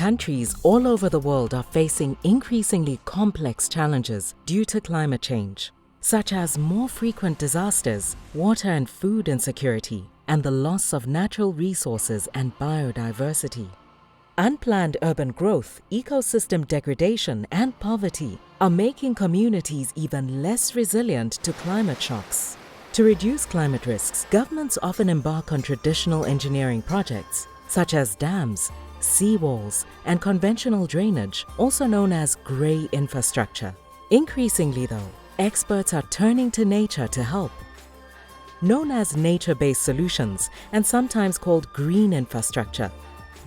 Countries all over the world are facing increasingly complex challenges due to climate change, such as more frequent disasters, water and food insecurity, and the loss of natural resources and biodiversity. Unplanned urban growth, ecosystem degradation, and poverty are making communities even less resilient to climate shocks. To reduce climate risks, governments often embark on traditional engineering projects, such as dams, seawalls, and conventional drainage, also known as grey infrastructure. Increasingly, though, experts are turning to nature to help. Known as nature-based solutions and sometimes called green infrastructure,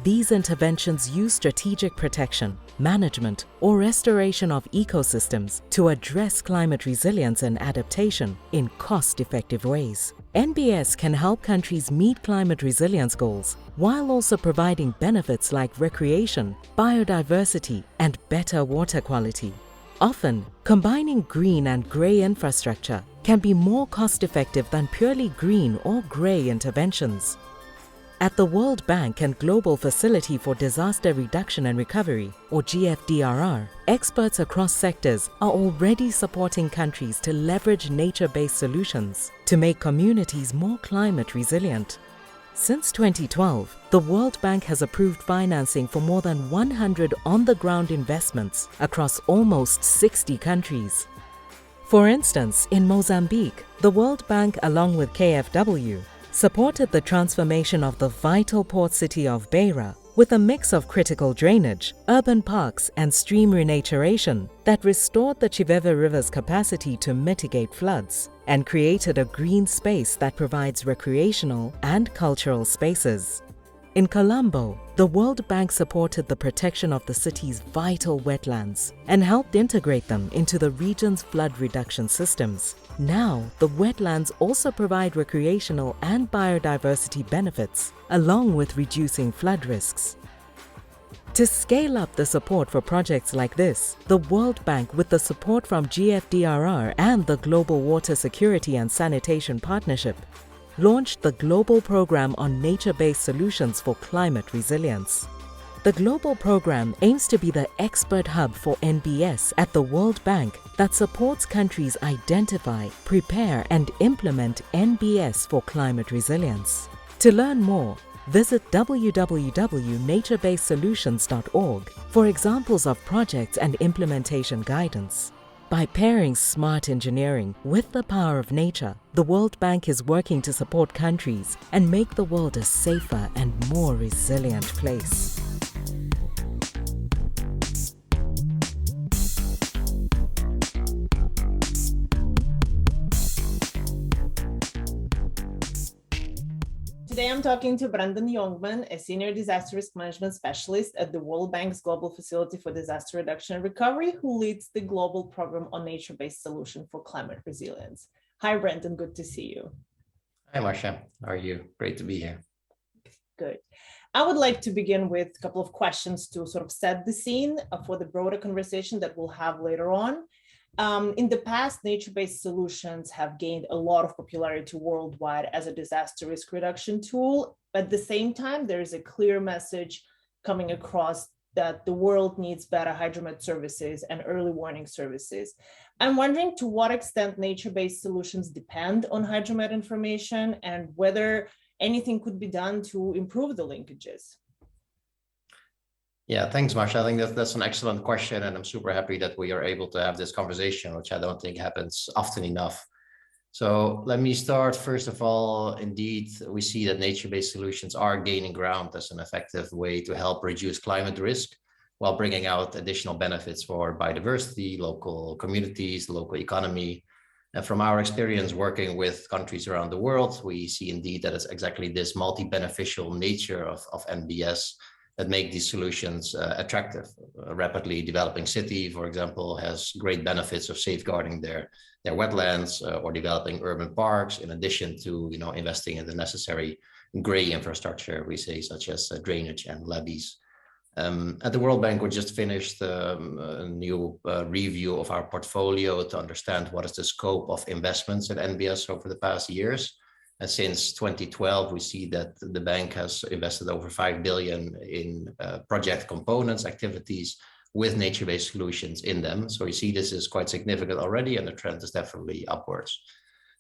these interventions use strategic protection, management, or restoration of ecosystems to address climate resilience and adaptation in cost-effective ways. NBS can help countries meet climate resilience goals while also providing benefits like recreation, biodiversity, and better water quality. Often, combining green and grey infrastructure can be more cost-effective than purely green or grey interventions. At the World Bank and Global Facility for Disaster Reduction and Recovery, or GFDRR, experts across sectors are already supporting countries to leverage nature-based solutions to make communities more climate resilient. Since 2012, the World Bank has approved financing for more than 100 on-the-ground investments across almost 60 countries. For instance, in Mozambique, the World Bank, along with KfW, supported the transformation of the vital port city of Beira with a mix of critical drainage, urban parks, and stream renaturation that restored the Chiveve River's capacity to mitigate floods and created a green space that provides recreational and cultural spaces. In Colombo, the World Bank supported the protection of the city's vital wetlands and helped integrate them into the region's flood reduction systems. Now, the wetlands also provide recreational and biodiversity benefits, along with reducing flood risks. To scale up the support for projects like this, the World Bank, with the support from GFDRR and the Global Water Security and Sanitation Partnership, launched the Global Program on Nature-Based Solutions for Climate Resilience. The Global Program aims to be the expert hub for NBS at the World Bank that supports countries identify, prepare, and implement NBS for climate resilience. To learn more, visit www.naturebasedsolutions.org for examples of projects and implementation guidance. By pairing smart engineering with the power of nature, the World Bank is working to support countries and make the world a safer and more resilient place. Today, I'm talking to Brandon Youngman, a senior disaster risk management specialist at the World Bank's Global Facility for Disaster Reduction and Recovery, who leads the global program on nature-based solution for climate resilience. Hi, Brandon, good to see you. Hi, Marcia. How are you? Great to be here. Good. I would like to begin with a couple of questions to sort of set the scene for the broader conversation that we'll have later on. In the past, nature-based solutions have gained a lot of popularity worldwide as a disaster risk reduction tool. But at the same time, there is a clear message coming across that the world needs better hydromet services and early warning services. I'm wondering to what extent nature-based solutions depend on hydromet information and whether anything could be done to improve the linkages. Yeah, thanks, Marsha. I think that's an excellent question, and I'm super happy that we are able to have this conversation, which I don't think happens often enough. So let me start. First of all, indeed, we see that nature-based solutions are gaining ground as an effective way to help reduce climate risk while bringing out additional benefits for biodiversity, local communities, the local economy. And from our experience working with countries around the world, we see indeed that it's exactly this multi-beneficial nature of NBS that make these solutions attractive. A rapidly developing city, for example, has great benefits of safeguarding their wetlands or developing urban parks, in addition to investing in the necessary gray infrastructure, we say, such as drainage and levees. At the World Bank, we just finished a new review of our portfolio to understand what is the scope of investments at NBS over the past years. And since 2012, we see that the bank has invested over 5 billion in project components, activities with nature-based solutions in them. So you see this is quite significant already, and the trend is definitely upwards.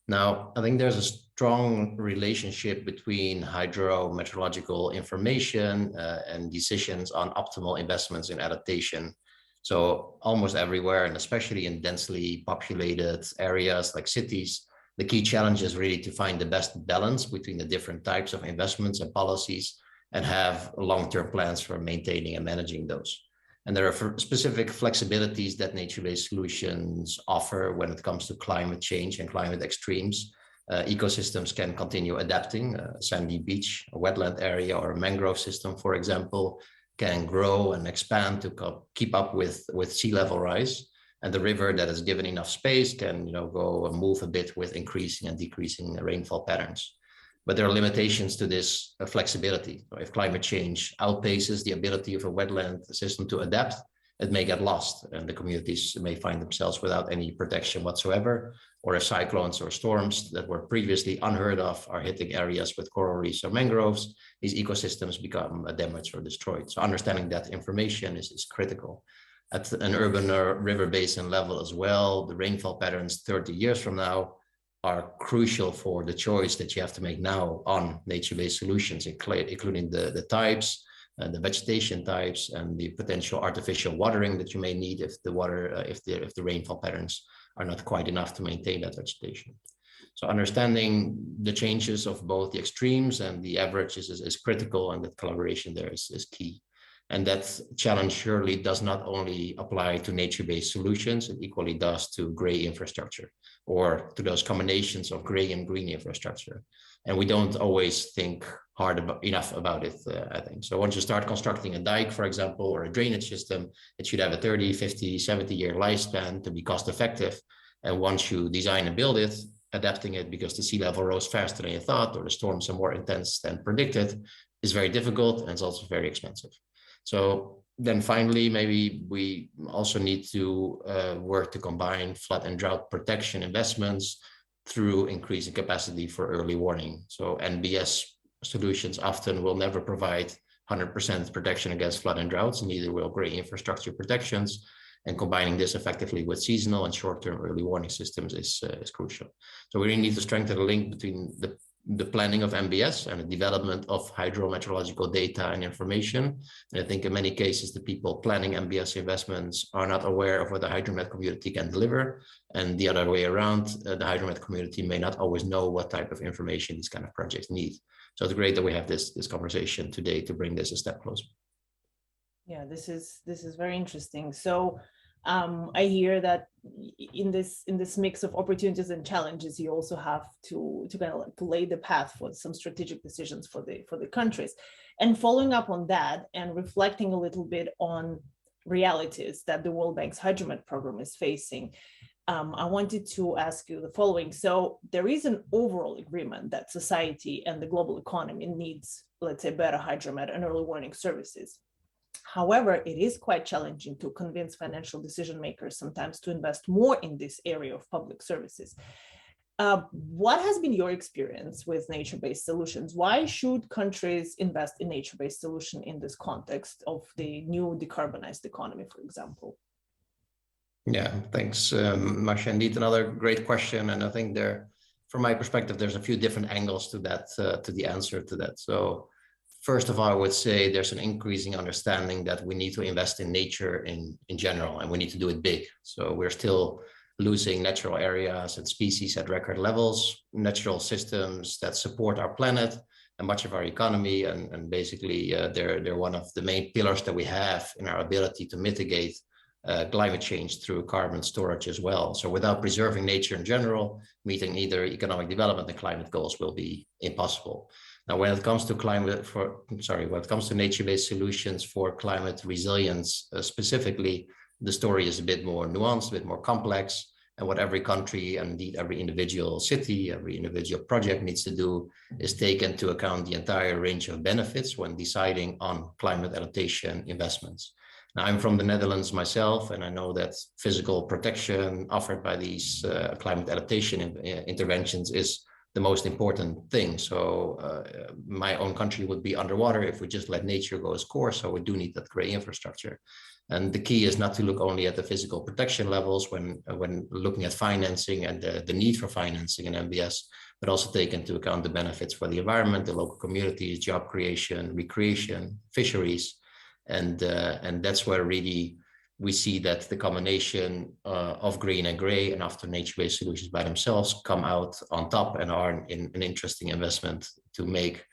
Now, I think there's a strong relationship between hydrometeorological information and decisions on optimal investments in adaptation. So almost everywhere, and especially in densely populated areas like cities, the key challenge is really to find the best balance between the different types of investments and policies and have long-term plans for maintaining and managing those. And there are specific flexibilities that nature-based solutions offer when it comes to climate change and climate extremes. Ecosystems can continue adapting. A sandy beach, a wetland area, or a mangrove system, for example, can grow and expand to keep up with sea level rise. And the river that is given enough space can go and move a bit with increasing and decreasing rainfall patterns. But there are limitations to this flexibility. So if climate change outpaces the ability of a wetland system to adapt, it may get lost, and the communities may find themselves without any protection whatsoever. Or if cyclones or storms that were previously unheard of are hitting areas with coral reefs or mangroves, these ecosystems become damaged or destroyed. So understanding that information is critical. At an urban or river basin level as well, the rainfall patterns 30 years from now are crucial for the choice that you have to make now on nature-based solutions, including the types, the vegetation types, and the potential artificial watering that you may need if the rainfall patterns are not quite enough to maintain that vegetation. So understanding the changes of both the extremes and the averages is critical, and that collaboration there is key. And that challenge surely does not only apply to nature-based solutions, it equally does to gray infrastructure, or to those combinations of gray and green infrastructure. And we don't always think enough about it, I think. So once you start constructing a dike, for example, or a drainage system, it should have a 30, 50, 70-year lifespan to be cost effective. And once you design and build it, adapting it because the sea level rose faster than you thought, or the storms are more intense than predicted, is very difficult, and it's also very expensive. So then finally, maybe we also need to work to combine flood and drought protection investments through increasing capacity for early warning. So NBS solutions often will never provide 100% protection against flood and droughts, neither will gray infrastructure protections. And combining this effectively with seasonal and short-term early warning systems is crucial. So we really need to strengthen the link between the planning of MBS and the development of hydrometeorological data and information. And I think in many cases, the people planning MBS investments are not aware of what the hydromet community can deliver. And the other way around, the hydromet community may not always know what type of information these kind of projects need. So it's great that we have this conversation today to bring this a step closer. Yeah, this is very interesting. So I hear that in this mix of opportunities and challenges, you also have to kind of like to lay the path for some strategic decisions for the countries. And following up on that and reflecting a little bit on realities that the World Bank's Hydromet program is facing, I wanted to ask you the following. So there is an overall agreement that society and the global economy needs, let's say, better hydromet and early warning services. However, it is quite challenging to convince financial decision makers sometimes to invest more in this area of public services. What has been your experience with nature-based solutions? Why should countries invest in nature-based solution in this context of the new decarbonized economy, for example? Yeah, thanks, Masha. Indeed, another great question. And I think from my perspective, there's a few different angles to that, to the answer to that. So first of all, I would say there's an increasing understanding that we need to invest in nature in general, and we need to do it big. So we're still losing natural areas and species at record levels, natural systems that support our planet and much of our economy. And basically, they're one of the main pillars that we have in our ability to mitigate climate change through carbon storage as well. So without preserving nature in general, meeting either economic development and climate goals will be impossible. Now, when it comes to nature-based solutions for climate resilience specifically, the story is a bit more nuanced, a bit more complex. And what every country and indeed every individual city, every individual project needs to do is take into account the entire range of benefits when deciding on climate adaptation investments. Now, I'm from the Netherlands myself, and I know that physical protection offered by these climate adaptation interventions is the most important thing. So my own country would be underwater if we just let nature go its course. So we do need that gray infrastructure. And the key is not to look only at the physical protection levels when looking at financing and the need for financing in MBS, but also take into account the benefits for the environment, the local communities, job creation, recreation, fisheries. And that's where really we see that the combination of green and gray and after nature-based solutions by themselves come out on top and are an interesting investment to make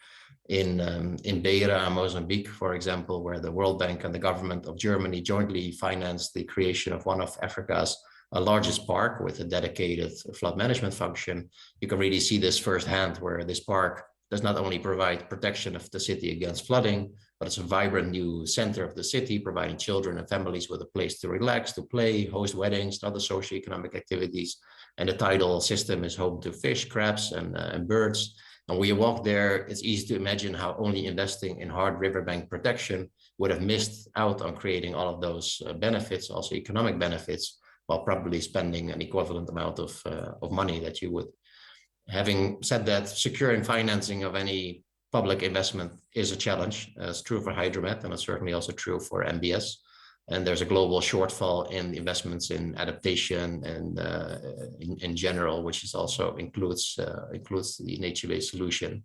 in Beira, Mozambique, for example, where the World Bank and the government of Germany jointly financed the creation of one of Africa's largest park with a dedicated flood management function. You can really see this firsthand, where this park does not only provide protection of the city against flooding, but it's a vibrant new center of the city, providing children and families with a place to relax, to play, host weddings, other socioeconomic activities. And the tidal system is home to fish, crabs, and birds. And when you walk there, it's easy to imagine how only investing in hard riverbank protection would have missed out on creating all of those benefits, also economic benefits, while probably spending an equivalent amount of money that you would. Having said that, securing financing of any public investment is a challenge. It's true for Hydromet, and it's certainly also true for MBS. And there's a global shortfall in investments in adaptation and in general, which is also includes the nature-based solution.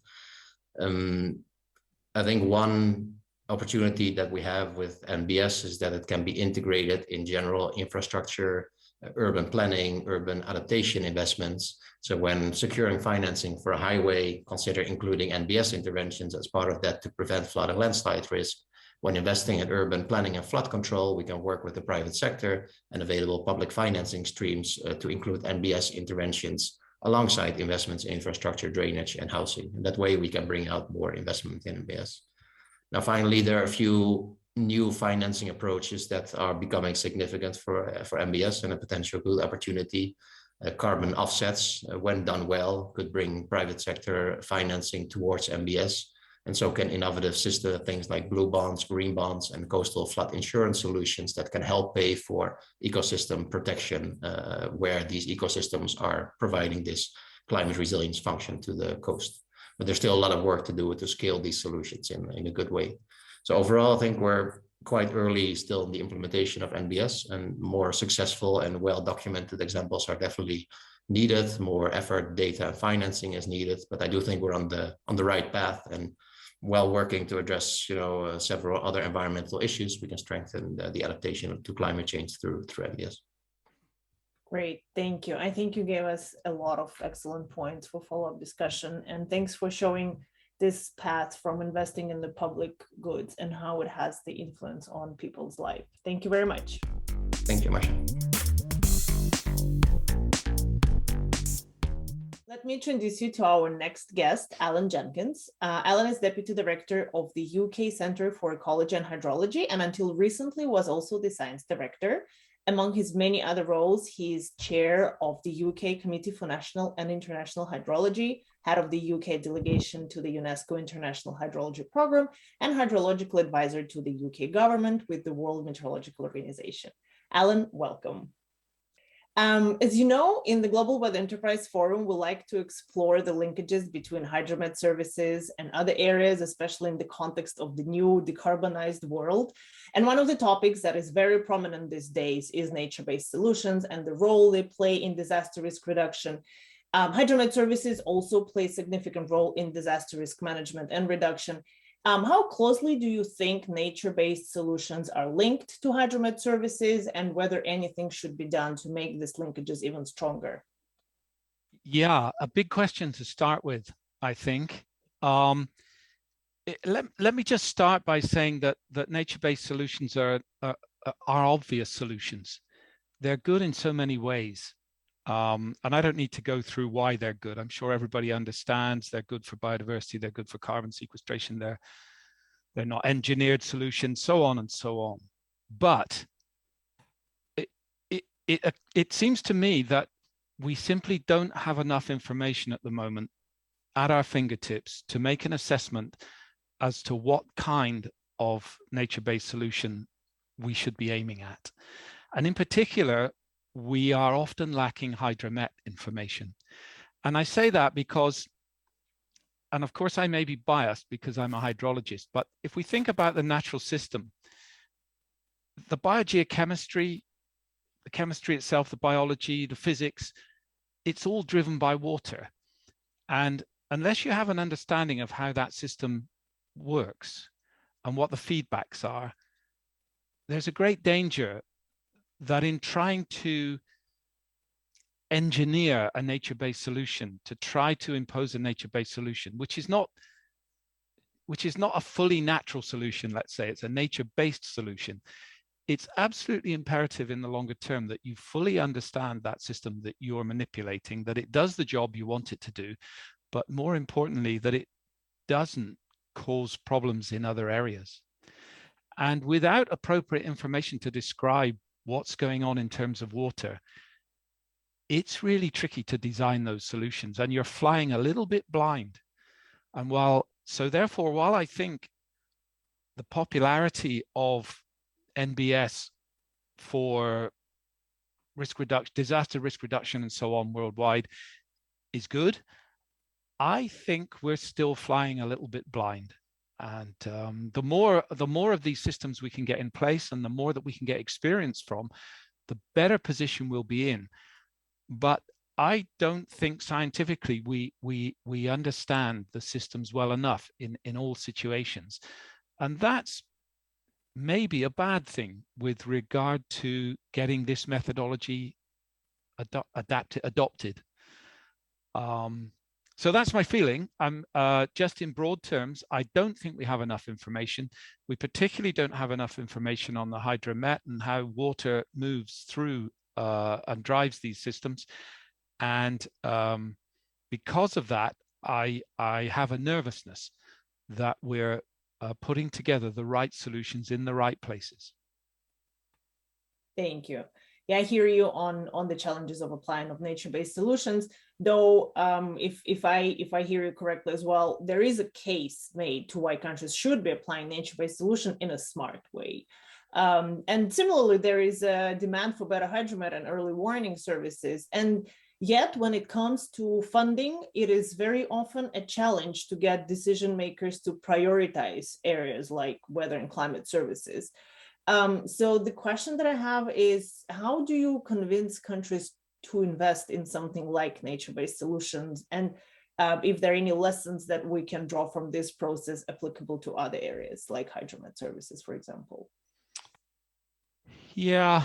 I think one opportunity that we have with MBS is that it can be integrated in general infrastructure, urban planning, urban adaptation investments. So when securing financing for a highway, consider including NBS interventions as part of that to prevent flood and landslide risk. When investing in urban planning and flood control, we can work with the private sector and available public financing streams to include NBS interventions alongside investments in infrastructure, drainage, and housing. And that way we can bring out more investment in NBS. Now, finally, there are a few new financing approaches that are becoming significant for MBS and a potential good opportunity. Carbon offsets, when done well, could bring private sector financing towards MBS. And so can innovative system things like blue bonds, green bonds, and coastal flood insurance solutions that can help pay for ecosystem protection, where these ecosystems are providing this climate resilience function to the coast. But there's still a lot of work to do to scale these solutions in a good way. So overall, I think we're quite early still in the implementation of NBS, and more successful and well-documented examples are definitely needed. More effort, data, and financing is needed, but I do think we're on the right path, and while working to address several other environmental issues, we can strengthen the adaptation to climate change through NBS. Great, thank you. I think you gave us a lot of excellent points for follow-up discussion, and thanks for showing this path from investing in the public goods and how it has the influence on people's life. Thank you very much. Thank you, Masha. Let me introduce you to our next guest, Alan Jenkins. Alan is Deputy Director of the UK Centre for Ecology and Hydrology, and until recently was also the Science Director. Among his many other roles, he is chair of the UK Committee for National and International Hydrology, head of the UK delegation to the UNESCO International Hydrology Programme, and hydrological advisor to the UK government with the World Meteorological Organization. Alan, welcome. As you know, in the Global Weather Enterprise Forum, we like to explore the linkages between Hydromet services and other areas, especially in the context of the new decarbonized world. And one of the topics that is very prominent these days is nature-based solutions and the role they play in disaster risk reduction. Hydromet services also play a significant role in disaster risk management and reduction. How closely do you think nature-based solutions are linked to Hydromet services, and whether anything should be done to make these linkages even stronger? Yeah, a big question to start with, I think. Let me just start by saying that nature-based solutions are obvious solutions. They're good in so many ways. And I don't need to go through why they're good. I'm sure everybody understands they're good for biodiversity, they're good for carbon sequestration, they're not engineered solutions, so on and so on. But it seems to me that we simply don't have enough information at the moment at our fingertips to make an assessment as to what kind of nature-based solution we should be aiming at. And in particular, we are often lacking Hydromet information. And I say that because, and of course I may be biased because I'm a hydrologist, but if we think about the natural system, the biogeochemistry, the chemistry itself, the biology, the physics, it's all driven by water. And unless you have an understanding of how that system works and what the feedbacks are, there's a great danger that in trying to engineer a nature-based solution, to try to impose a nature-based solution, which is not a fully natural solution, let's say, it's a nature-based solution, it's absolutely imperative in the longer term that you fully understand that system that you're manipulating, that it does the job you want it to do, but more importantly, that it doesn't cause problems in other areas. And without appropriate information to describe what's going on in terms of water, it's really tricky to design those solutions, and you're flying a little bit blind. And therefore, while I think the popularity of NBS for risk reduction, disaster risk reduction, and so on worldwide is good, I think we're still flying a little bit blind. And the more of these systems we can get in place, and the more that we can get experience from, the better position we'll be in. But I don't think scientifically we understand the systems well enough in all situations, and that's maybe a bad thing with regard to getting this methodology adopted. So that's my feeling. Just in broad terms, I don't think we have enough information. We particularly don't have enough information on the hydromet and how water moves through and drives these systems. And because of that, I have a nervousness that we're putting together the right solutions in the right places. Thank you. Yeah, I hear you on the challenges of applying of nature-based solutions. Though, if I hear you correctly as well, there is a case made to why countries should be applying nature-based solution in a smart way. And similarly, there is a demand for better hydromet and early warning services. And yet, when it comes to funding, it is very often a challenge to get decision makers to prioritize areas like weather and climate services. So the question that I have is, how do you convince countries to invest in something like nature-based solutions? And if there are any lessons that we can draw from this process applicable to other areas like hydromet services, for example? Yeah,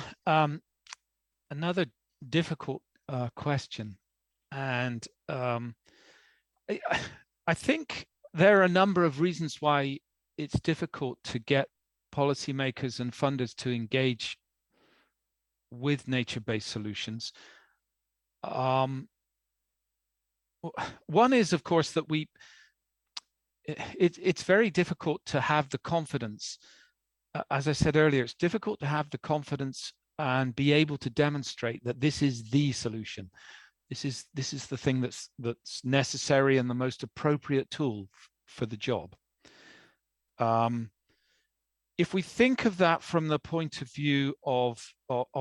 another difficult question. And I think there are a number of reasons why it's difficult to get policymakers and funders to engage with nature-based solutions. One is, of course, that it's very difficult to have the confidence. As I said earlier, it's difficult to have the confidence and be able to demonstrate that this is the solution. This is the thing that's necessary and the most appropriate tool for the job. If we think of that from the point of view of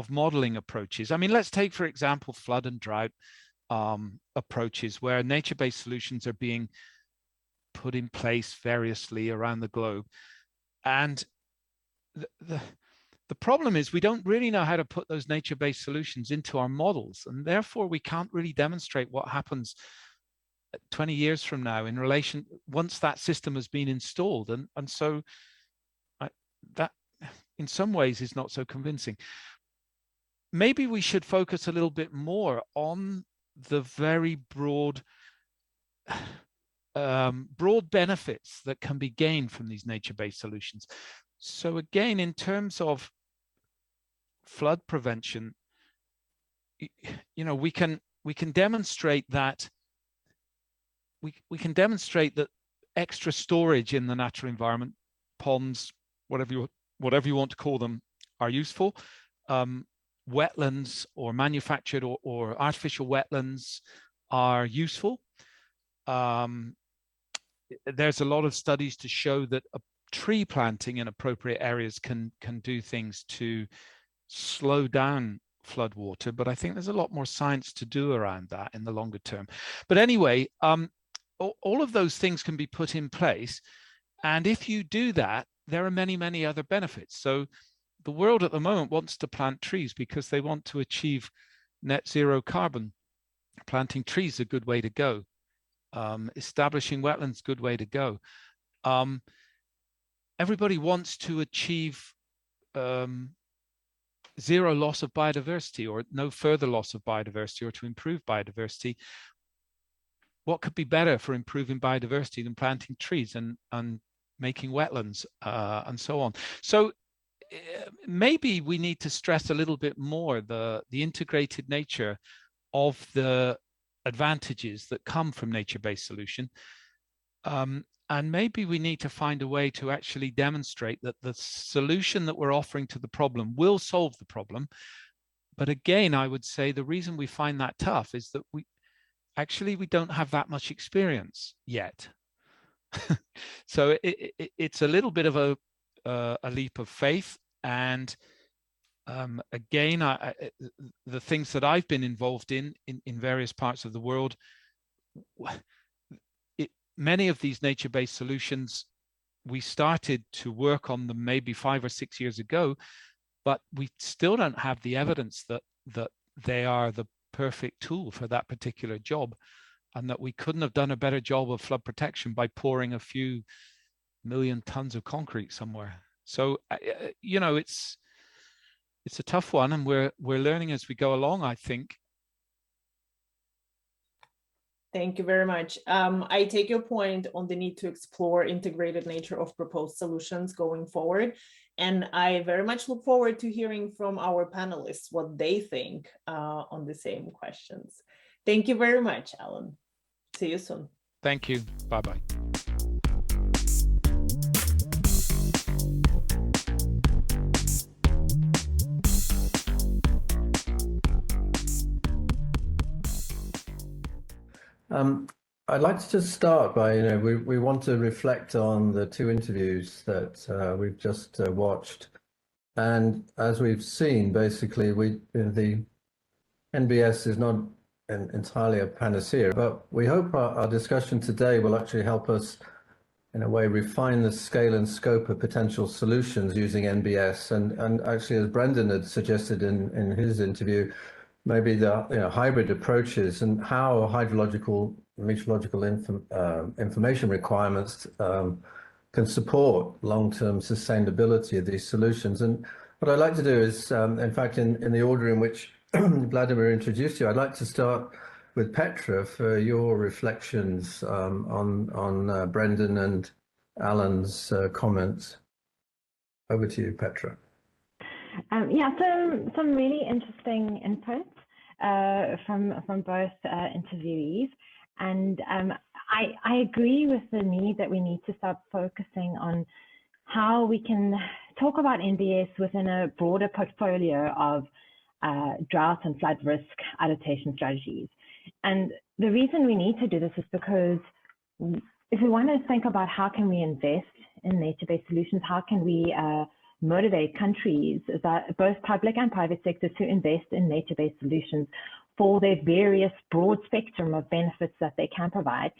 modeling approaches, I mean, let's take, for example, flood and drought approaches where nature-based solutions are being put in place variously around the globe. And the problem is we don't really know how to put those nature-based solutions into our models, and therefore we can't really demonstrate what happens 20 years from now in relation once that system has been installed. And so that in some ways is not so convincing. Maybe we should focus a little bit more on the very broad benefits that can be gained from these nature-based solutions. So again, in terms of flood prevention, you know, we can demonstrate that we can demonstrate that extra storage in the natural environment, ponds, whatever you want to call them, are useful. Wetlands or manufactured or artificial wetlands are useful. There's a lot of studies to show that tree planting in appropriate areas can do things to slow down flood water, but I think there's a lot more science to do around that in the longer term. But anyway, all of those things can be put in place. And if you do that, there are many, many other benefits. So the world at the moment wants to plant trees because they want to achieve net zero carbon. Planting trees is a good way to go. Establishing wetlands, good way to go. Everybody wants to achieve zero loss of biodiversity or no further loss of biodiversity, or to improve biodiversity. What could be better for improving biodiversity than planting trees and making wetlands and so on? So maybe we need to stress a little bit more the integrated nature of the advantages that come from nature-based solution. And maybe we need to find a way to actually demonstrate that the solution that we're offering to the problem will solve the problem. But again, I would say the reason we find that tough is that we don't have that much experience yet. So it's a little bit of a leap of faith. And again, the things that I've been involved in various parts of the world, many of these nature-based solutions, we started to work on them maybe 5 or 6 years ago, but we still don't have the evidence that they are the perfect tool for that particular job, and that we couldn't have done a better job of flood protection by pouring a few million tons of concrete somewhere. So, you know, it's a tough one, and we're learning as we go along, I think. Thank you very much. I take your point on the need to explore integrated nature of proposed solutions going forward. And I very much look forward to hearing from our panelists what they think on the same questions. Thank you very much, Alan. See you soon. Thank you. Bye-bye. I'd like to just start by, we want to reflect on the 2 interviews that we've just watched. And as we've seen, basically, the NBS is not entirely a panacea, but we hope our discussion today will actually help us, in a way, refine the scale and scope of potential solutions using NBS. And actually, as Brendan had suggested in his interview, maybe the hybrid approaches and how hydrological, meteorological information requirements can support long-term sustainability of these solutions. And what I'd like to do is, in fact, in the order in which Vladimir introduced you, I'd like to start with Petra for your reflections on Brendan and Alan's comments. Over to you, Petra. Yeah, so some really interesting input from both interviewees, and I agree with the need that we need to start focusing on how we can talk about NBS within a broader portfolio of drought and flood risk adaptation strategies. And the reason we need to do this is because if we want to think about how can we invest in nature-based solutions, how can we motivate countries, that both public and private sectors, to invest in nature-based solutions for their various broad spectrum of benefits that they can provide,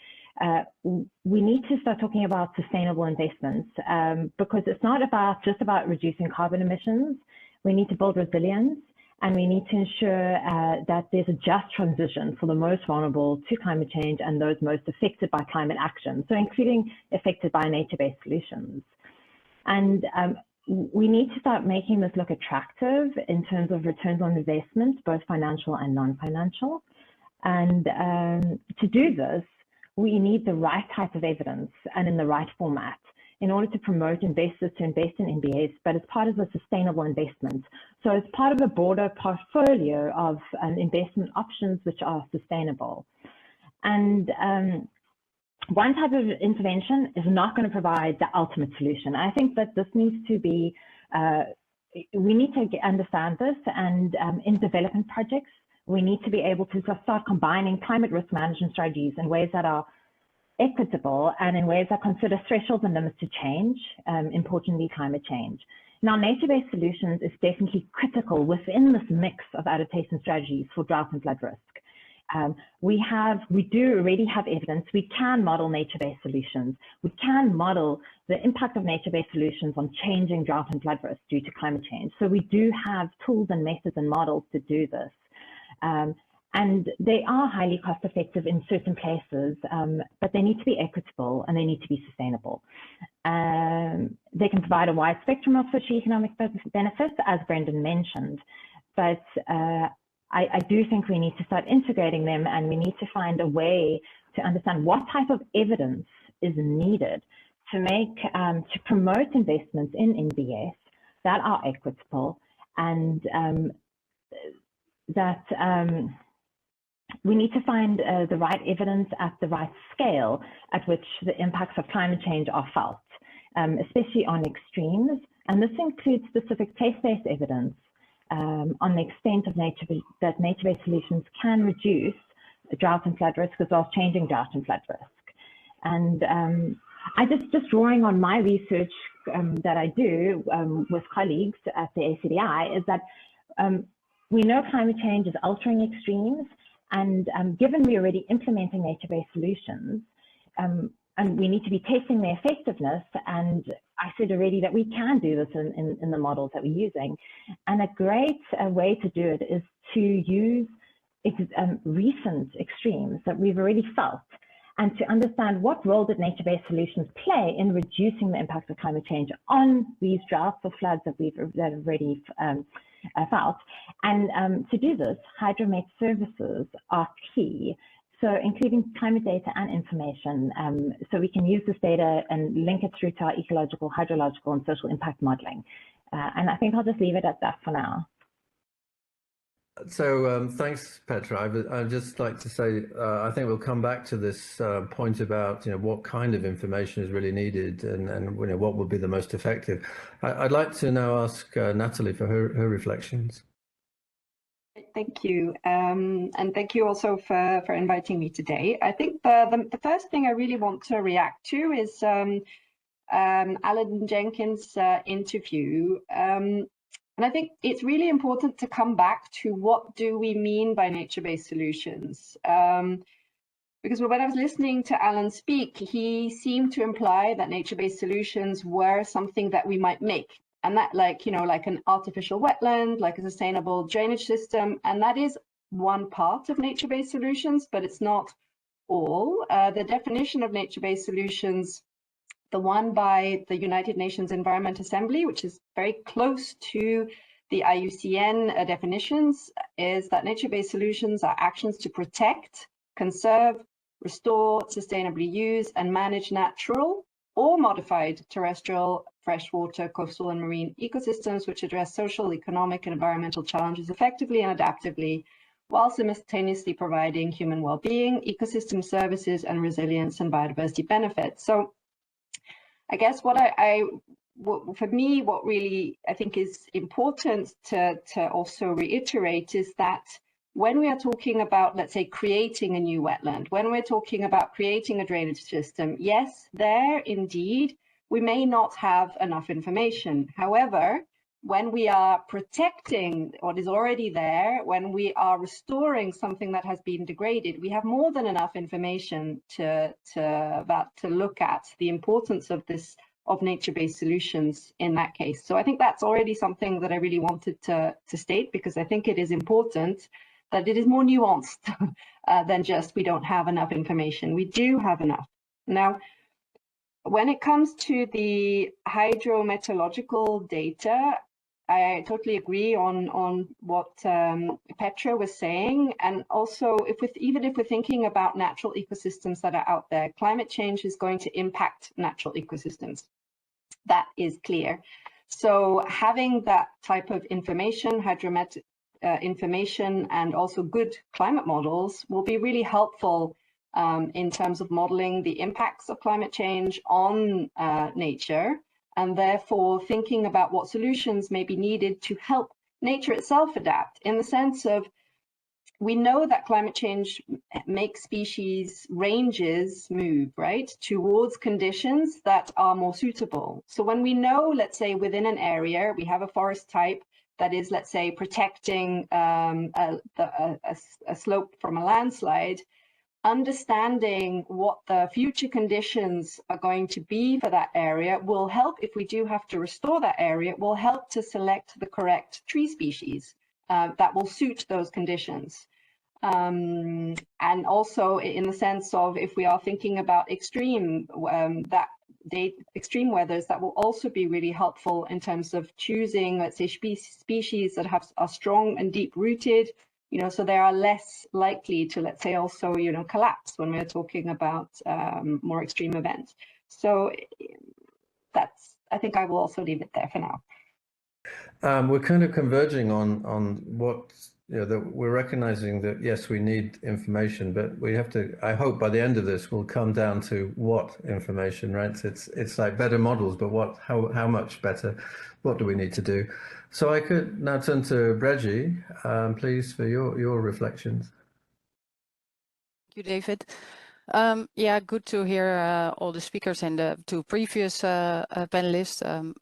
we need to start talking about sustainable investments, because it's not just about reducing carbon emissions. We need to build resilience, and we need to ensure that there's a just transition for the most vulnerable to climate change and those most affected by climate action, so including affected by nature-based solutions. And we need to start making this look attractive in terms of returns on investment, both financial and non-financial. And to do this, we need the right type of evidence and in the right format in order to promote investors to invest in NBS, but as part of a sustainable investment. So as part of a broader portfolio of investment options which are sustainable. And one type of intervention is not going to provide the ultimate solution. I think that this needs to be, we need to understand this, and in development projects, we need to be able to start combining climate risk management strategies in ways that are equitable and in ways that consider thresholds and limits to change, importantly climate change. Now, nature-based solutions is definitely critical within this mix of adaptation strategies for drought and flood risk. We do already have evidence. We can model nature-based solutions. We can model the impact of nature-based solutions on changing drought and flood risk due to climate change. So we do have tools and methods and models to do this. And they are highly cost-effective in certain places, but they need to be equitable and they need to be sustainable. They can provide a wide spectrum of socioeconomic benefits, as Brendan mentioned, but I do think we need to start integrating them, and we need to find a way to understand what type of evidence is needed to promote investments in NBS that are equitable, and we need to find the right evidence at the right scale at which the impacts of climate change are felt, especially on extremes. And this includes specific place-based evidence on the extent of that nature-based solutions can reduce drought and flood risk, as well as changing drought and flood risk. And I just drawing on my research that I do with colleagues at the ACDI is that we know climate change is altering extremes, and given we're already implementing nature-based solutions, and we need to be testing their effectiveness, and I said already that we can do this in the models that we're using. And a great way to do it is to use recent extremes that we've already felt, and to understand what role did nature-based solutions play in reducing the impact of climate change on these droughts or floods that have already felt. And to do this, hydromet services are key. So including climate data and information, so we can use this data and link it through to our ecological, hydrological, and social impact modeling. And I think I'll just leave it at that for now. So thanks, Petra. I'd just like to say, I think we'll come back to this point about what kind of information is really needed, and what would be the most effective. I'd like to now ask Natalie for her reflections. Thank you, and thank you also for inviting me today. I think the first thing I really want to react to is Alan Jenkins' interview. And I think it's really important to come back to what do we mean by nature-based solutions. Because when I was listening to Alan speak, he seemed to imply that nature-based solutions were something that we might make. And that like an artificial wetland, like a sustainable drainage system. And that is one part of nature-based solutions, but it's not all. The definition of nature-based solutions, the one by the United Nations Environment Assembly, which is very close to the IUCN definitions, is that nature-based solutions are actions to protect, conserve, restore, sustainably use, and manage natural or modified terrestrial, freshwater, coastal, and marine ecosystems which address social, economic, and environmental challenges effectively and adaptively, while simultaneously providing human well-being, ecosystem services, and resilience and biodiversity benefits. So I guess for me, what really I think is important to also reiterate is that when we are talking about, let's say, creating a new wetland, when we're talking about creating a drainage system, yes, there indeed, we may not have enough information. However, when we are protecting what is already there, when we are restoring something that has been degraded, we have more than enough information to look at the importance of nature-based solutions in that case. So I think that's already something that I really wanted to state, because I think it is important that it is more nuanced than just we don't have enough information. We do have enough. Now, when it comes to the hydrometeorological data, I totally agree on what Petra was saying. And also, even if we're thinking about natural ecosystems that are out there, climate change is going to impact natural ecosystems. That is clear. So having that type of information, hydrometeorological information, and also good climate models will be really helpful in terms of modeling the impacts of climate change on nature, and therefore thinking about what solutions may be needed to help nature itself adapt, in the sense of we know that climate change makes species ranges move, right, towards conditions that are more suitable. So when we know, let's say within an area, we have a forest type that is, let's say, protecting a slope from a landslide, understanding what the future conditions are going to be for that area will help, if we do have to restore that area, will help to select the correct tree species that will suit those conditions. And also in the sense of, if we are thinking about extreme extreme weathers, that will also be really helpful in terms of choosing, let's say, species that are strong and deep rooted, you know, so they are less likely to, let's say, also, you know, collapse when we're talking about more extreme events. So that's, I think I will also leave it there for now. We're kind of converging on what, you know, that we're recognizing that, yes, we need information, but we have to, I hope by the end of this, we'll come down to what information, right? It's like better models, but what, how much better? What do we need to do? So I could now turn to Breji, please, for your reflections. Thank you, David. Yeah, good to hear all the speakers and the two previous panelists.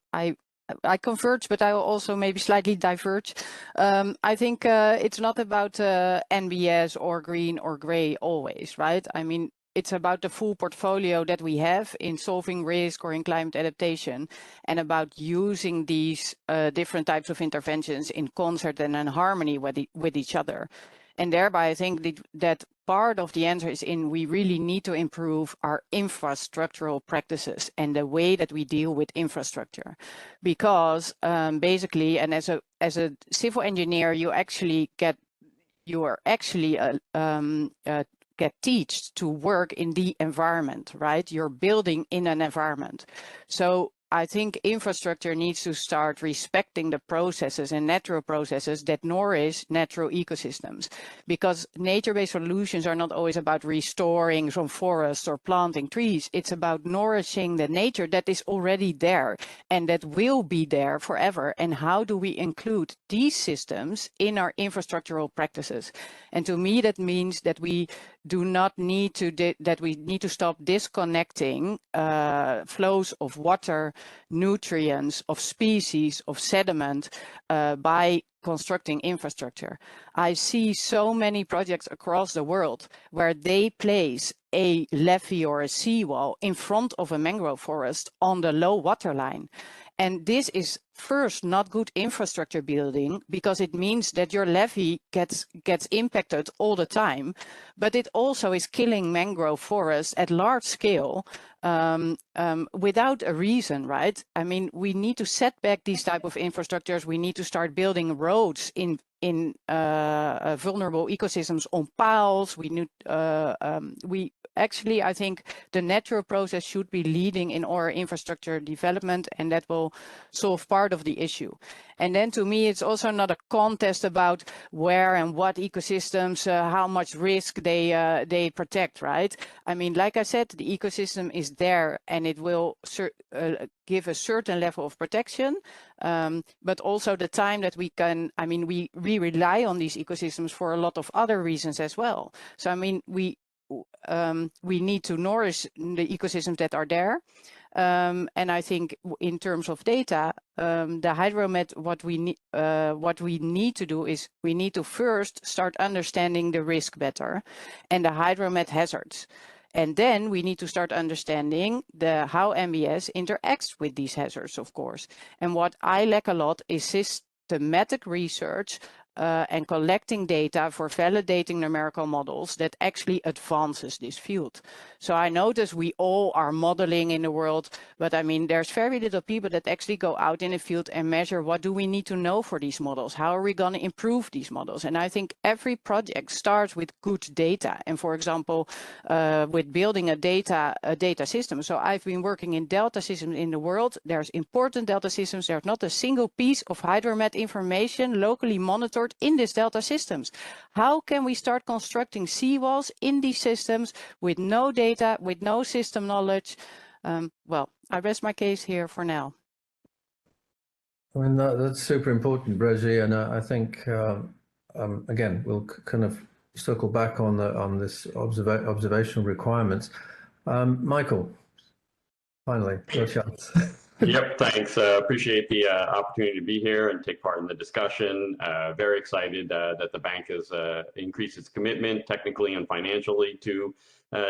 I converge, but I will also maybe slightly diverge. I think it's not about NBS or green or gray always, right? I mean, it's about the full portfolio that we have in solving risk or in climate adaptation, and about using these different types of interventions in concert and in harmony with each other. And thereby, I think that part of the answer is in we really need to improve our infrastructural practices and the way that we deal with infrastructure, because basically, and as a civil engineer, you are actually get taught to work in the environment, right? You're building in an environment. So I think infrastructure needs to start respecting the processes and natural processes that nourish natural ecosystems, because nature-based solutions are not always about restoring some forests or planting trees. It's about nourishing the nature that is already there and that will be there forever. And how do we include these systems in our infrastructural practices? And to me, that means that we do not need to, that we need to stop disconnecting flows of water, nutrients, of species, of sediment by constructing infrastructure. I see so many projects across the world where they place a levee or a seawall in front of a mangrove forest on the low water line. And this is first not good infrastructure building, because it means that your levee gets impacted all the time, but it also is killing mangrove forests at large scale without a reason, right? I mean, we need to set back these type of infrastructures. We need to start building roads in vulnerable ecosystems on piles. Actually, I think the natural process should be leading in our infrastructure development, and that will solve part of the issue. And then to me, it's also not a contest about where and what ecosystems, how much risk they protect, right? I mean, like I said, the ecosystem is there and it will give a certain level of protection, but also the time that we can, I mean, we rely on these ecosystems for a lot of other reasons as well. So, I mean, we need to nourish the ecosystems that are there. And I think in terms of data, the hydromet, what we need to do is we need to first start understanding the risk better and the hydromet hazards. And then we need to start understanding how MBS interacts with these hazards, of course. And what I lack a lot is systematic research and collecting data for validating numerical models that actually advances this field. So I notice we all are modeling in the world, but I mean, there's very little people that actually go out in the field and measure what do we need to know for these models? How are we going to improve these models? And I think every project starts with good data. And for example, with building a data system. So I've been working in delta systems in the world. There's important delta systems. There's not a single piece of hydromet information locally monitored in these delta systems. How can we start constructing seawalls in these systems with no data, with no system knowledge? Well, I rest my case here for now. I mean, that's super important, Breji, and I think again, we'll kind of circle back on this observational requirements. Michael, finally, your chance. Yep, thanks. Appreciate the opportunity to be here and take part in the discussion. Very excited that the bank has increased its commitment technically and financially to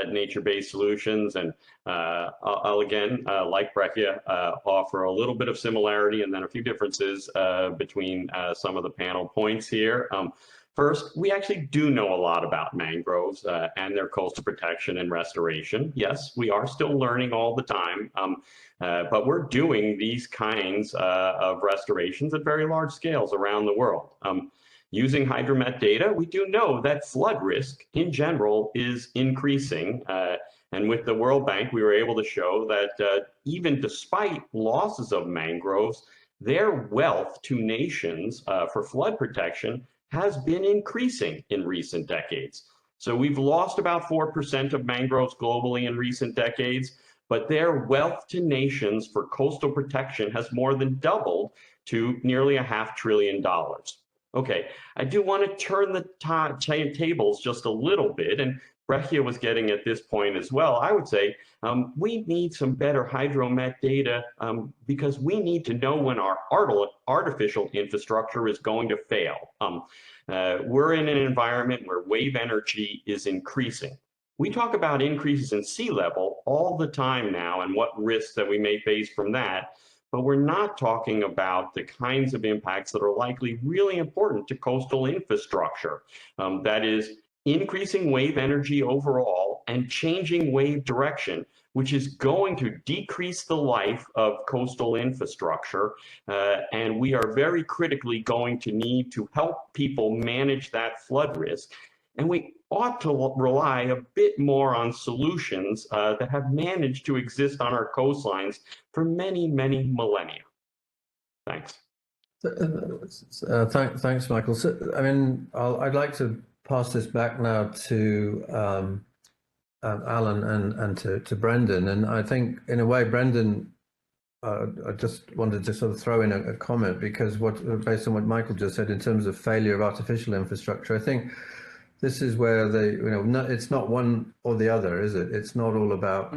nature-based solutions. And I'll again, like Brechia, offer a little bit of similarity and then a few differences between some of the panel points here. First, we actually do know a lot about mangroves and their coastal protection and restoration. Yes, we are still learning all the time, but we're doing these kinds of restorations at very large scales around the world. Using hydromet data, we do know that flood risk in general is increasing. And with the World Bank, we were able to show that even despite losses of mangroves, their wealth to nations for flood protection has been increasing in recent decades. So we've lost about 4% of mangroves globally in recent decades, but their wealth to nations for coastal protection has more than doubled to nearly $500 billion. Okay, I do want to turn the tables just a little bit, and Brechia was getting at this point as well. I would say we need some better hydromet data because we need to know when our artificial infrastructure is going to fail. We're in an environment where wave energy is increasing. We talk about increases in sea level all the time now and what risks that we may face from that, but we're not talking about the kinds of impacts that are likely really important to coastal infrastructure. That is, increasing wave energy overall and changing wave direction, which is going to decrease the life of coastal infrastructure. And we are very critically going to need to help people manage that flood risk. And we ought to rely a bit more on solutions that have managed to exist on our coastlines for many, many millennia. Thanks. Thanks, Michael. So, I mean, I'd like to pass this back now to Alan and to Brendan. And I think, in a way, Brendan, I just wanted to sort of throw in a comment, because based on what Michael just said in terms of failure of artificial infrastructure, I think this is where it's not one or the other, is it? It's not all about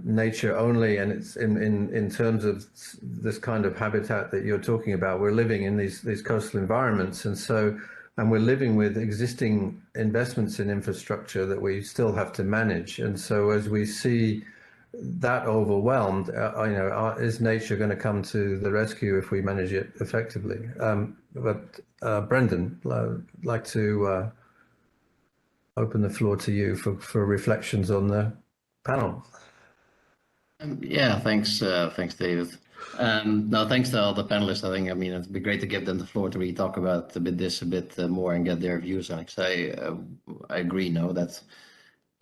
nature only, and it's in terms of this kind of habitat that you're talking about. We're living in these coastal environments, and we're living with existing investments in infrastructure that we still have to manage. And so as we see that overwhelmed, is nature going to come to the rescue if we manage it effectively? But Brendan, I'd like to open the floor to you for reflections on the panel. Yeah, thanks, David. No, thanks to all the panelists. I think, it'd be great to give them the floor to really talk about a bit more and get their views on it. I agree, that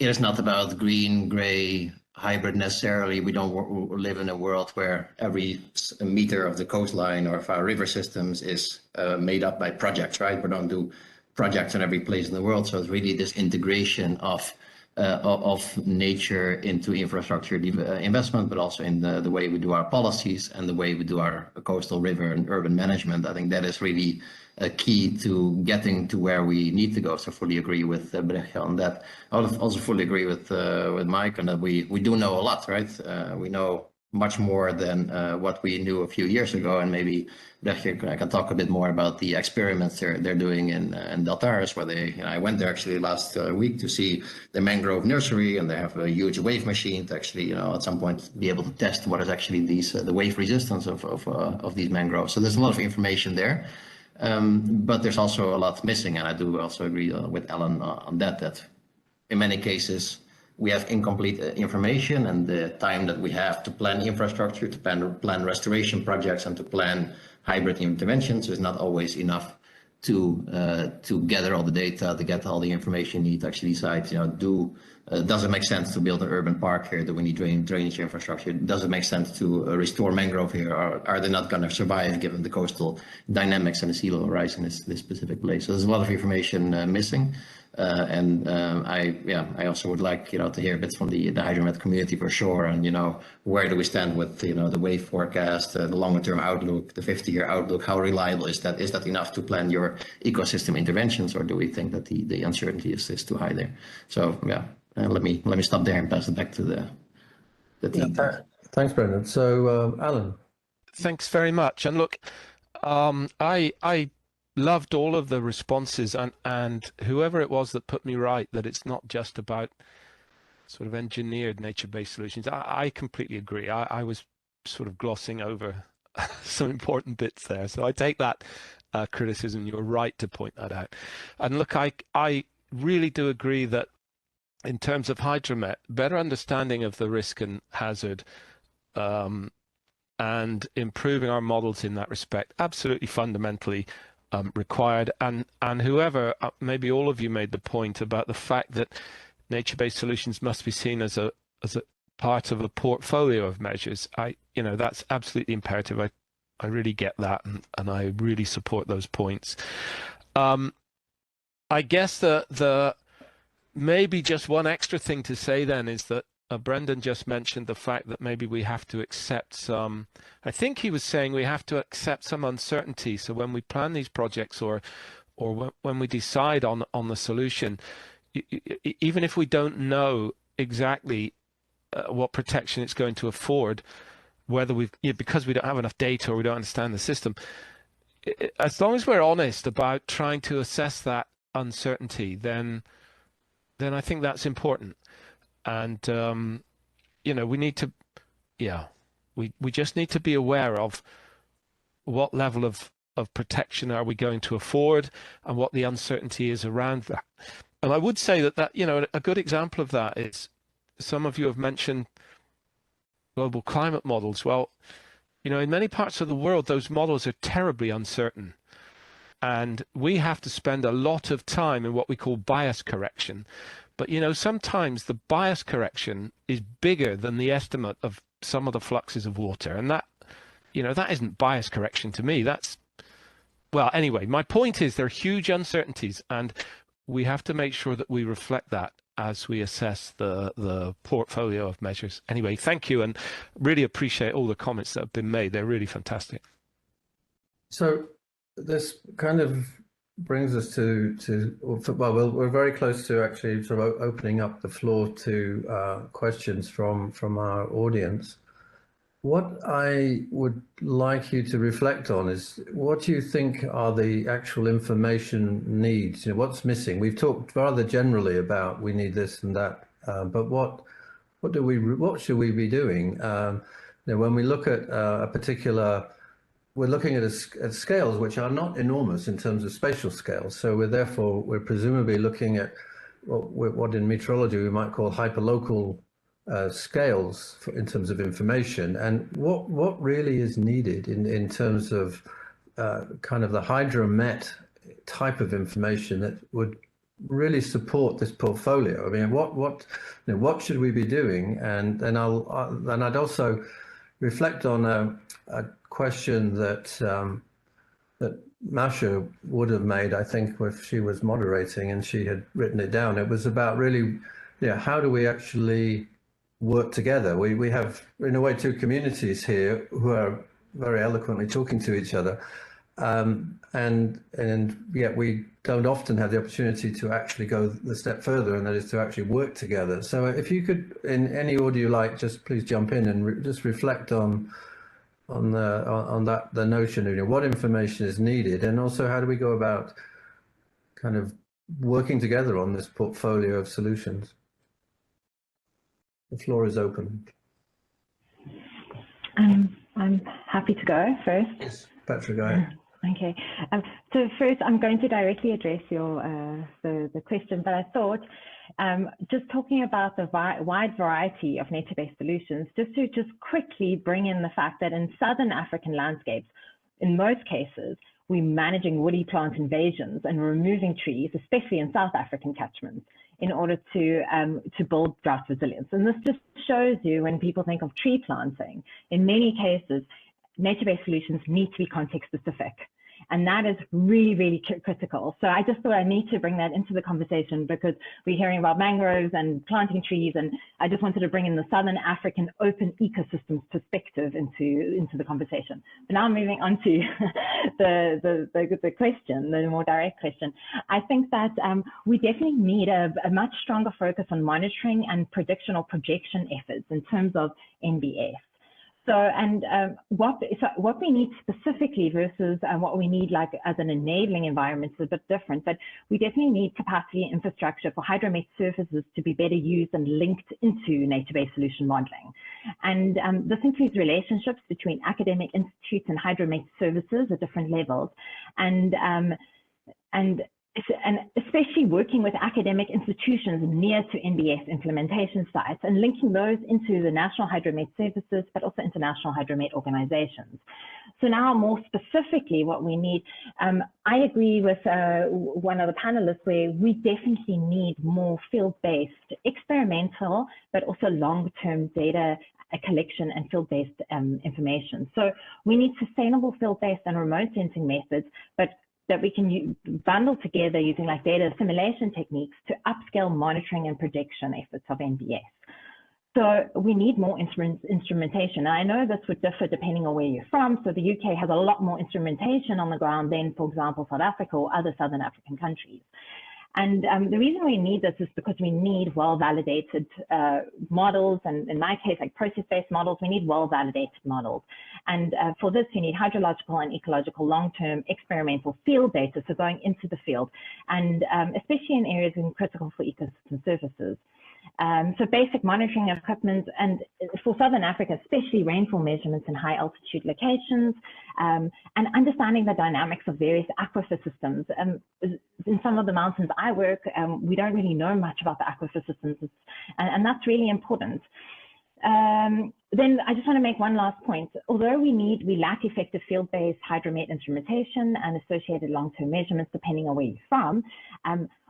it is not about green, gray, hybrid necessarily. We don't live in a world where every meter of the coastline or of our river systems is made up by projects, right? We don't do projects in every place in the world. So it's really this integration of nature into infrastructure investment, but also in the way we do our policies and the way we do our coastal river and urban management. I think that is really a key to getting to where we need to go. So fully agree with Brechia on that. I also fully agree with Mike on that. We do know a lot, right? We know much more than what we knew a few years ago, and maybe Brechia can talk a bit more about the experiments they're doing in Deltares, where I went there actually last week to see the mangrove nursery, and they have a huge wave machine to actually at some point be able to test what is actually the wave resistance of these mangroves. So there's a lot of information there, but there's also a lot missing, and I do also agree with Alan on that in many cases we have incomplete information, and the time that we have to plan infrastructure, to plan restoration projects, and to plan hybrid interventions is not always enough to gather all the data, to get all the information you need to actually decide, does it make sense to build an urban park here? Do we need drainage infrastructure? Does it make sense to restore mangrove here? Or are they not going to survive given the coastal dynamics and the sea level rise in this specific place? So there's a lot of information missing. I also would like, to hear a bit from the hydromet community for sure. And, where do we stand with, the wave forecast, the longer term outlook, the 50-year outlook? How reliable is that? Is that enough to plan your ecosystem interventions, or do we think that the uncertainty is too high there? So let me stop there and pass it back to the team. Thanks, Brendan. So Alan. Thanks very much. And look, I loved all of the responses, and whoever it was that put me right that it's not just about sort of engineered nature-based solutions. I completely agree. I was sort of glossing over some important bits there, so I take that criticism. You're right to point that out. And look, I really do agree that in terms of hydromet, better understanding of the risk and hazard and improving our models in that respect, absolutely fundamentally required. And whoever, maybe all of you made the point about the fact that nature-based solutions must be seen as a part of a portfolio of measures. That's absolutely imperative. I really get that, and I really support those points. I guess the maybe just one extra thing to say then is that Brendan just mentioned the fact that maybe we have to accept some, I think he was saying we have to accept some uncertainty. So when we plan these projects or when we decide on the solution, even if we don't know exactly what protection it's going to afford, whether because we don't have enough data or we don't understand the system, as long as we're honest about trying to assess that uncertainty, then I think that's important. And we need to, we just need to be aware of what level of protection are we going to afford and what the uncertainty is around that. And I would say that a good example of that is, some of you have mentioned global climate models. Well, in many parts of the world, those models are terribly uncertain. And we have to spend a lot of time in what we call bias correction. But, sometimes the bias correction is bigger than the estimate of some of the fluxes of water. And that, that isn't bias correction to me. Well, anyway, my point is there are huge uncertainties, and we have to make sure that we reflect that as we assess the portfolio of measures. Anyway, thank you, and really appreciate all the comments that have been made. They're really fantastic. So this kind of brings us to we're very close to actually sort of opening up the floor to questions from our audience. What I would like you to reflect on is, what do you think are the actual information needs? What's missing? We've talked rather generally about we need this and that, but what should we be doing? When we look at a particular, we're looking at scales which are not enormous in terms of spatial scales. So we're presumably looking at what in meteorology we might call hyperlocal scales in terms of information. And what really is needed in terms of kind of the hydromet type of information that would really support this portfolio? I mean, what should we be doing? And I'd also reflect on a question that Masha would have made, I think, if she was moderating and she had written it down. It was about really, how do we actually work together? We have, in a way, two communities here who are very eloquently talking to each other, and yet we don't often have the opportunity to actually go the step further, and that is to actually work together. So if you could, in any order you like, just please jump in and just reflect on the notion of what information is needed, and also how do we go about kind of working together on this portfolio of solutions. The floor is open. I'm happy to go first. Yes, Petra, go ahead. Okay. So first, I'm going to directly address your the question, but I thought just talking about the wide variety of nature-based solutions, just to quickly bring in the fact that in southern African landscapes, in most cases, we're managing woody plant invasions and removing trees, especially in South African catchments, in order to build drought resilience. And this just shows you, when people think of tree planting, in many cases, nature-based solutions need to be context-specific. And that is really, really critical. So I just thought I need to bring that into the conversation because we're hearing about mangroves and planting trees, and I just wanted to bring in the Southern African open ecosystems perspective into the conversation. But now moving on to the question, the more direct question. I think that we definitely need a much stronger focus on monitoring and prediction or projection efforts in terms of NBS. So, and what we need specifically versus what we need like as an enabling environment is a bit different, but we definitely need capacity and infrastructure for hydromet surfaces to be better used and linked into nature-based solution modeling. And this includes relationships between academic institutes and hydromet services at different levels. And especially working with academic institutions near to NBS implementation sites and linking those into the national hydromet services, but also international hydromet organizations. So now more specifically what we need, I agree with one of the panelists where we definitely need more field-based, experimental, but also long-term data collection and field-based information. So we need sustainable field-based and remote sensing methods, but that we can bundle together using like data assimilation techniques to upscale monitoring and prediction efforts of NBS. So we need more instrumentation. And I know this would differ depending on where you're from. So the UK has a lot more instrumentation on the ground than, for example, South Africa or other Southern African countries. And the reason we need this is because we need well-validated models, and in my case, like process-based models, we need well-validated models. And for this, you need hydrological and ecological long-term experimental field data, so going into the field, and especially in areas critical for ecosystem services. So basic monitoring equipment, and for Southern Africa, especially rainfall measurements in high altitude locations, and understanding the dynamics of various aquifer systems. In some of the mountains I work, we don't really know much about the aquifer systems, and that's really important. Then I just want to make one last point. Although we lack effective field-based hydromet instrumentation and associated long-term measurements, depending on where you're from,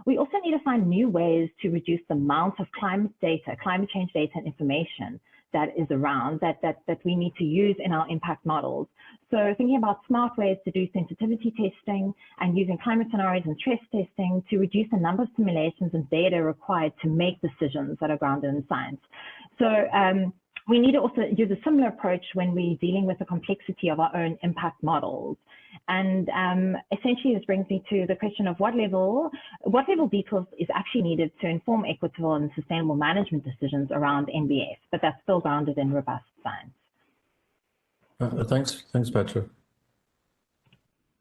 we also need to find new ways to reduce the amount of climate change data and information that is around that we need to use in our impact models. So thinking about smart ways to do sensitivity testing and using climate scenarios and stress testing to reduce the number of simulations and data required to make decisions that are grounded in science. So we need to also use a similar approach when we're dealing with the complexity of our own impact models. And essentially this brings me to the question of what level details is actually needed to inform equitable and sustainable management decisions around NBS, but that's still grounded in robust science. Thanks, Petra.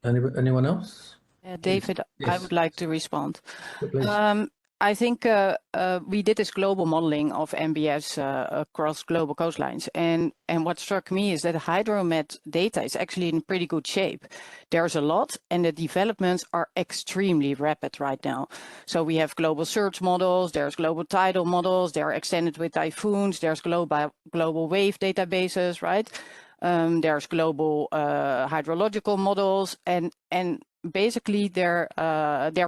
Anyone else? David, yes. I would like to respond. Please. I think we did this global modeling of NBS across global coastlines. And what struck me is that hydromet data is actually in pretty good shape. There's a lot, and the developments are extremely rapid right now. So we have global surge models, there's global tidal models, they are extended with typhoons, there's global wave databases, right? There's global hydrological models, and basically their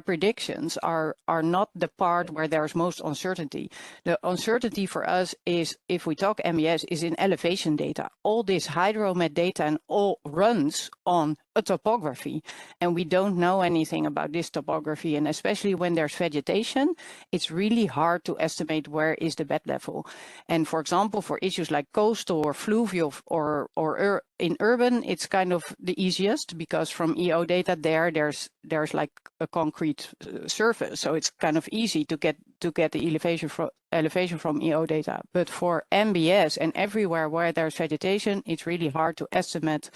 predictions are not the part where there's most uncertainty. The uncertainty for us is, if we talk NBS, is in elevation data. All this hydromet data and all runs on a topography, and we don't know anything about this topography, and especially when there's vegetation, it's really hard to estimate where is the bed level. And for example, for issues like coastal or fluvial or in urban, it's kind of the easiest, because from EO data there's like a concrete surface, so it's kind of easy to get the elevation from EO data. But for NBS and everywhere where there's vegetation, it's really hard to estimate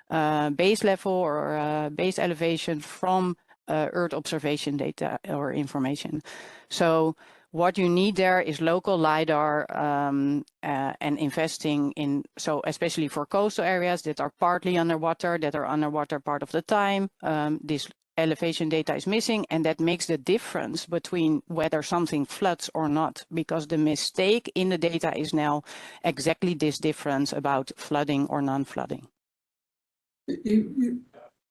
base level or base elevation from Earth observation data or information. So what you need there is local LiDAR and investing in, so especially for coastal areas that are partly underwater, that are underwater part of the time, this elevation data is missing, and that makes the difference between whether something floods or not, because the mistake in the data is now exactly this difference about flooding or non-flooding.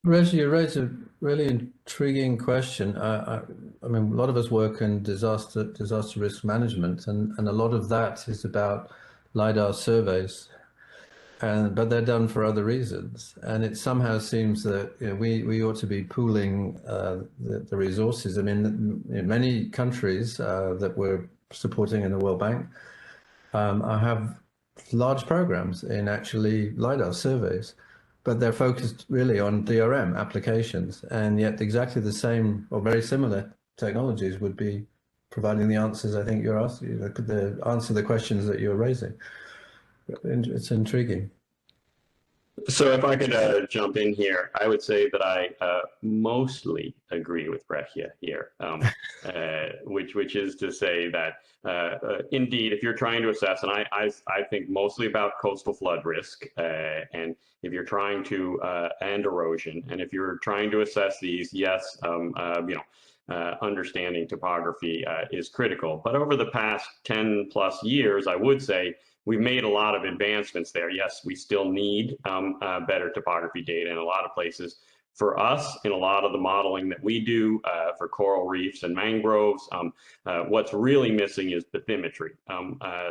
Reggie, you raise a really intriguing question. I mean, a lot of us work in disaster risk management, and a lot of that is about LiDAR surveys. but they're done for other reasons. And it somehow seems that we ought to be pooling the resources. I mean, in many countries that we're supporting in the World Bank, I have large programs in actually LiDAR surveys, but they're focused really on DRM applications, and yet exactly the same or very similar technologies would be providing the answers I think you're asking, the answer the questions that you're raising. It's intriguing. So if I could jump in here, I would say that I mostly agree with Brechia here, which is to say that indeed, if you're trying to assess, and I think mostly about coastal flood risk, and if you're trying to, and erosion, and if you're trying to assess these, yes, understanding topography is critical. But over the past 10 plus years, I would say, we've made a lot of advancements there. Yes, we still need better topography data in a lot of places. For us, in a lot of the modeling that we do for coral reefs and mangroves, what's really missing is bathymetry.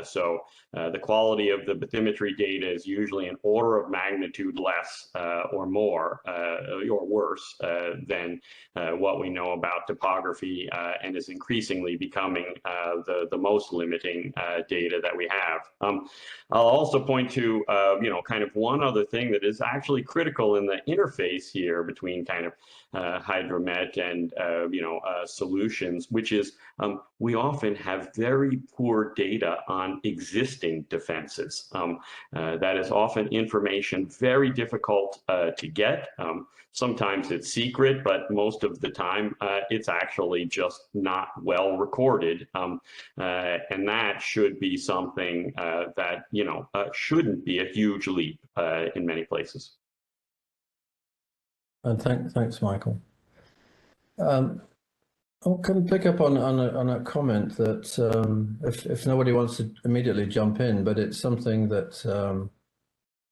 So the quality of the bathymetry data is usually an order of magnitude less or more or worse than what we know about topography, and is increasingly becoming the most limiting data that we have. I'll also point to kind of one other thing that is actually critical in the interface here between kind of hydromet and solutions, which is we often have very poor data on existing defenses. That is often information very difficult to get. Sometimes it's secret, but most of the time it's actually just not well recorded. And that should be something that shouldn't be a huge leap in many places. And thanks, Michael. I can pick up on a comment that if nobody wants to immediately jump in, but it's something that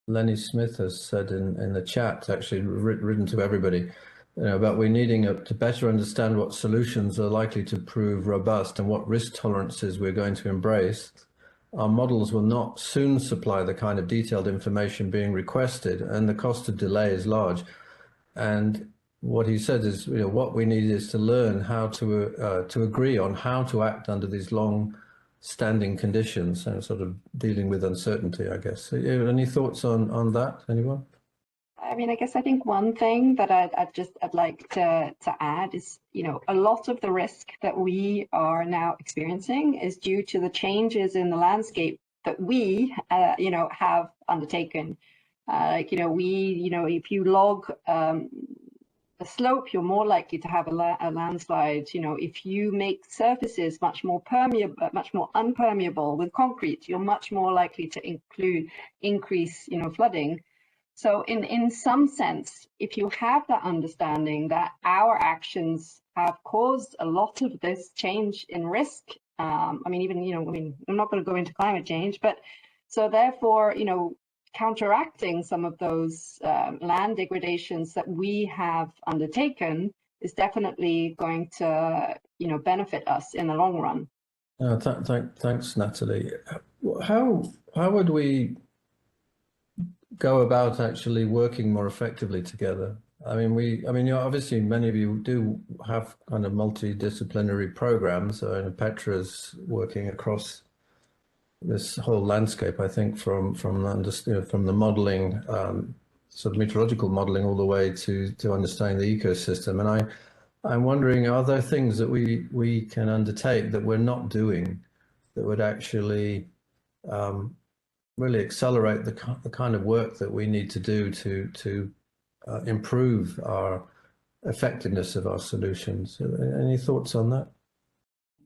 Lenny Smith has said in the chat, actually written to everybody, about we needing to better understand what solutions are likely to prove robust and what risk tolerances we're going to embrace. Our models will not soon supply the kind of detailed information being requested, and the cost of delay is large. And what he said is, what we need is to learn how to agree on how to act under these long-standing conditions and sort of dealing with uncertainty, I guess. So, any thoughts on that, anyone? I mean, I guess I think one thing that I'd like to add is, a lot of the risk that we are now experiencing is due to the changes in the landscape that we, have undertaken. If you log a slope, you're more likely to have a landslide. If you make surfaces much more unpermeable with concrete, you're much more likely to increase, flooding. So in some sense, if you have that understanding that our actions have caused a lot of this change in risk, I'm not going to go into climate change, but so therefore, counteracting some of those land degradations that we have undertaken is definitely going to, benefit us in the long run. Thanks, Natalie. How would we go about actually working more effectively together? I mean, obviously many of you do have kind of multidisciplinary programs. So Petra's working across this whole landscape, I think, from the modeling, sort of meteorological modeling, all the way to understanding the ecosystem. And I'm wondering, are there things that we can undertake that we're not doing that would actually really accelerate the kind of work that we need to do to improve our effectiveness of our solutions? Any thoughts on that?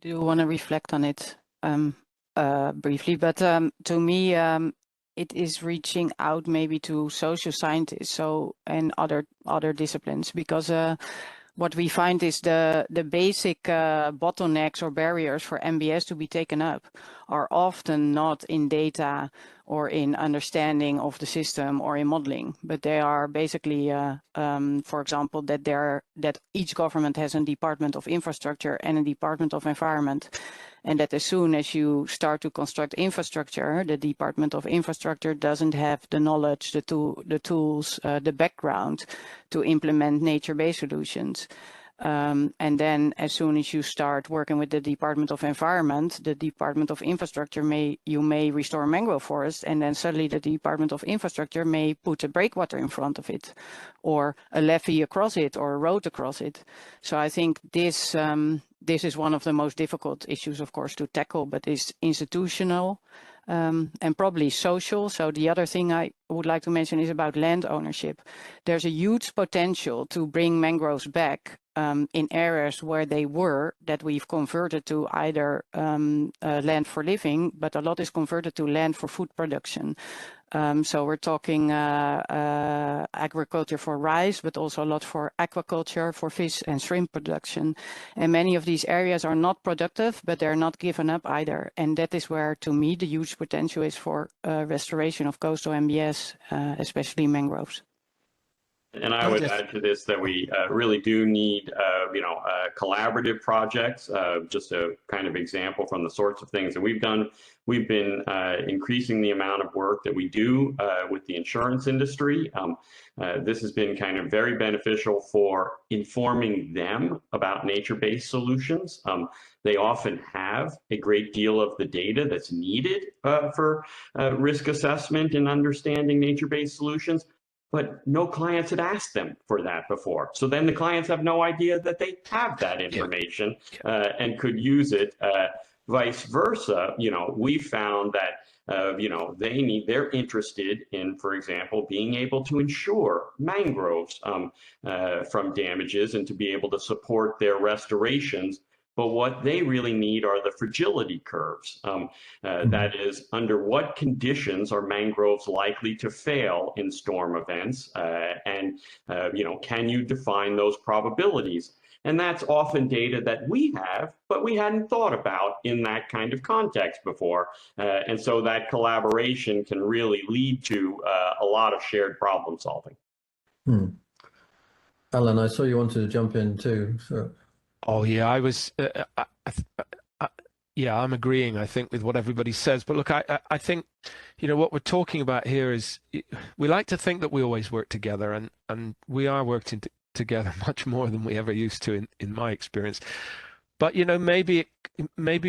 Do you want to reflect on it briefly? But to me, it is reaching out maybe to social scientists and other disciplines, because what we find is the basic bottlenecks or barriers for MBS to be taken up are often not in data or in understanding of the system or in modeling, but they are basically, for example, that each government has a Department of Infrastructure and a Department of Environment, and that as soon as you start to construct infrastructure, the Department of Infrastructure doesn't have the knowledge, the tools, the background to implement nature-based solutions. And then as soon as you start working with the Department of Environment, the Department of Infrastructure you may restore mangrove forest, and then suddenly the Department of Infrastructure may put a breakwater in front of it, or a levee across it, or a road across it. So I think this is one of the most difficult issues, of course, to tackle, but it's institutional and probably social. So the other thing I would like to mention is about land ownership. There's a huge potential to bring mangroves back in areas where they were, that we've converted to either land for living, but a lot is converted to land for food production. So we're talking agriculture for rice, but also a lot for aquaculture, for fish and shrimp production. And many of these areas are not productive, but they're not given up either. And that is where, to me, the huge potential is for restoration of coastal MBS, especially mangroves. And I would add to this that we really do need, collaborative projects. Just a kind of example from the sorts of things that we've done. We've been increasing the amount of work that we do with the insurance industry. This has been kind of very beneficial for informing them about nature-based solutions. They often have a great deal of the data that's needed for risk assessment and understanding nature-based solutions, but no clients had asked them for that before. So then the clients have no idea that they have that information and could use it. Vice versa, we found that they're interested in, for example, being able to insure mangroves from damages and to be able to support their restorations. But what they really need are the fragility curves. That is, under what conditions are mangroves likely to fail in storm events? Can you define those probabilities? And that's often data that we have, but we hadn't thought about in that kind of context before. And so that collaboration can really lead to a lot of shared problem solving. Alan, I saw you wanted to jump in too. So. Oh yeah, I'm agreeing, I think, with what everybody says. But look, I think, what we're talking about here is, we like to think that we always work together, and we are working together much more than we ever used to in my experience. But maybe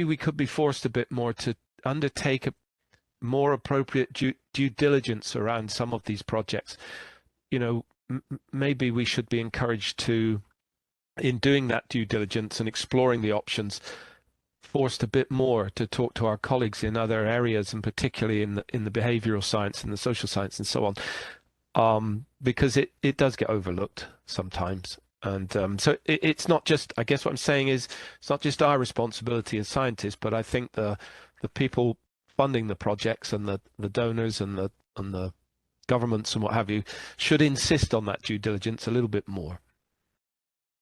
we could be forced a bit more to undertake a more appropriate due diligence around some of these projects. Maybe we should be encouraged to, in doing that due diligence and exploring the options, forced a bit more to talk to our colleagues in other areas, and particularly in the behavioral science and the social science and so on, because it does get overlooked sometimes. And so it's not just, I guess what I'm saying is, it's not just our responsibility as scientists, but I think the people funding the projects and the donors and the governments and what have you should insist on that due diligence a little bit more.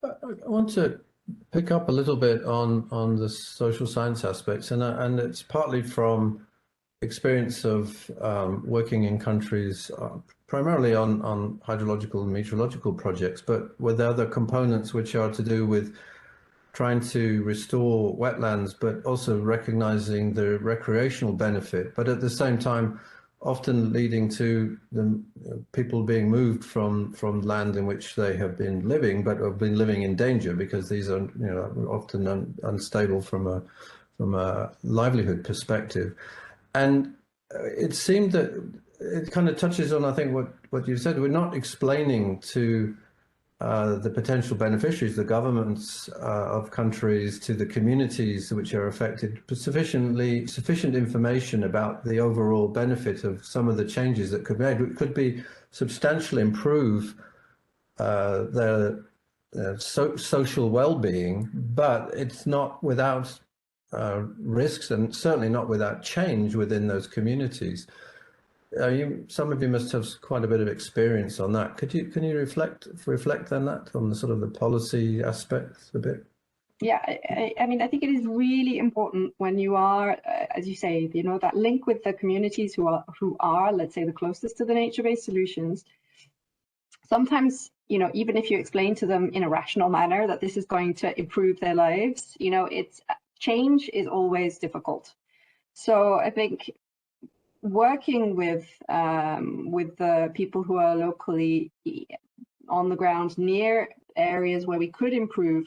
I want to pick up a little bit on the social science aspects, and it's partly from experience of working in countries primarily on hydrological and meteorological projects, but with other components which are to do with trying to restore wetlands, but also recognizing the recreational benefit, but at the same time often leading to the people being moved from land in which they have been living, but have been living in danger, because these are often unstable from a livelihood perspective. And it seemed that it kind of touches on, I think, what you said. We're not explaining to the potential beneficiaries, the governments of countries, to the communities which are affected, sufficient information about the overall benefit of some of the changes that could be made. It could be substantially improve their social well-being, but it's not without risks, and certainly not without change within those communities. Some of you must have quite a bit of experience on that. Can you reflect on that, on the sort of the policy aspects a bit? Yeah, I mean, I think it is really important when you are, as you say, you know, that link with the communities who are, let's say, the closest to the nature-based solutions. Sometimes, you know, even if you explain to them in a rational manner that this is going to improve their lives, you know, change is always difficult. So I think working with the people who are locally on the ground near areas where we could improve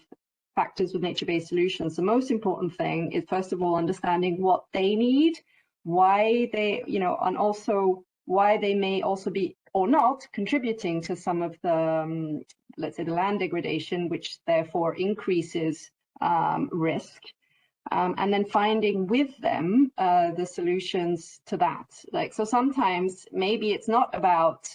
factors with nature-based solutions, the most important thing is, first of all, understanding what they need, why they, you know, and also why they may also be or not contributing to some of the, let's say, the land degradation, which therefore increases risk. And then finding with them the solutions to that. Like, so sometimes maybe it's not about,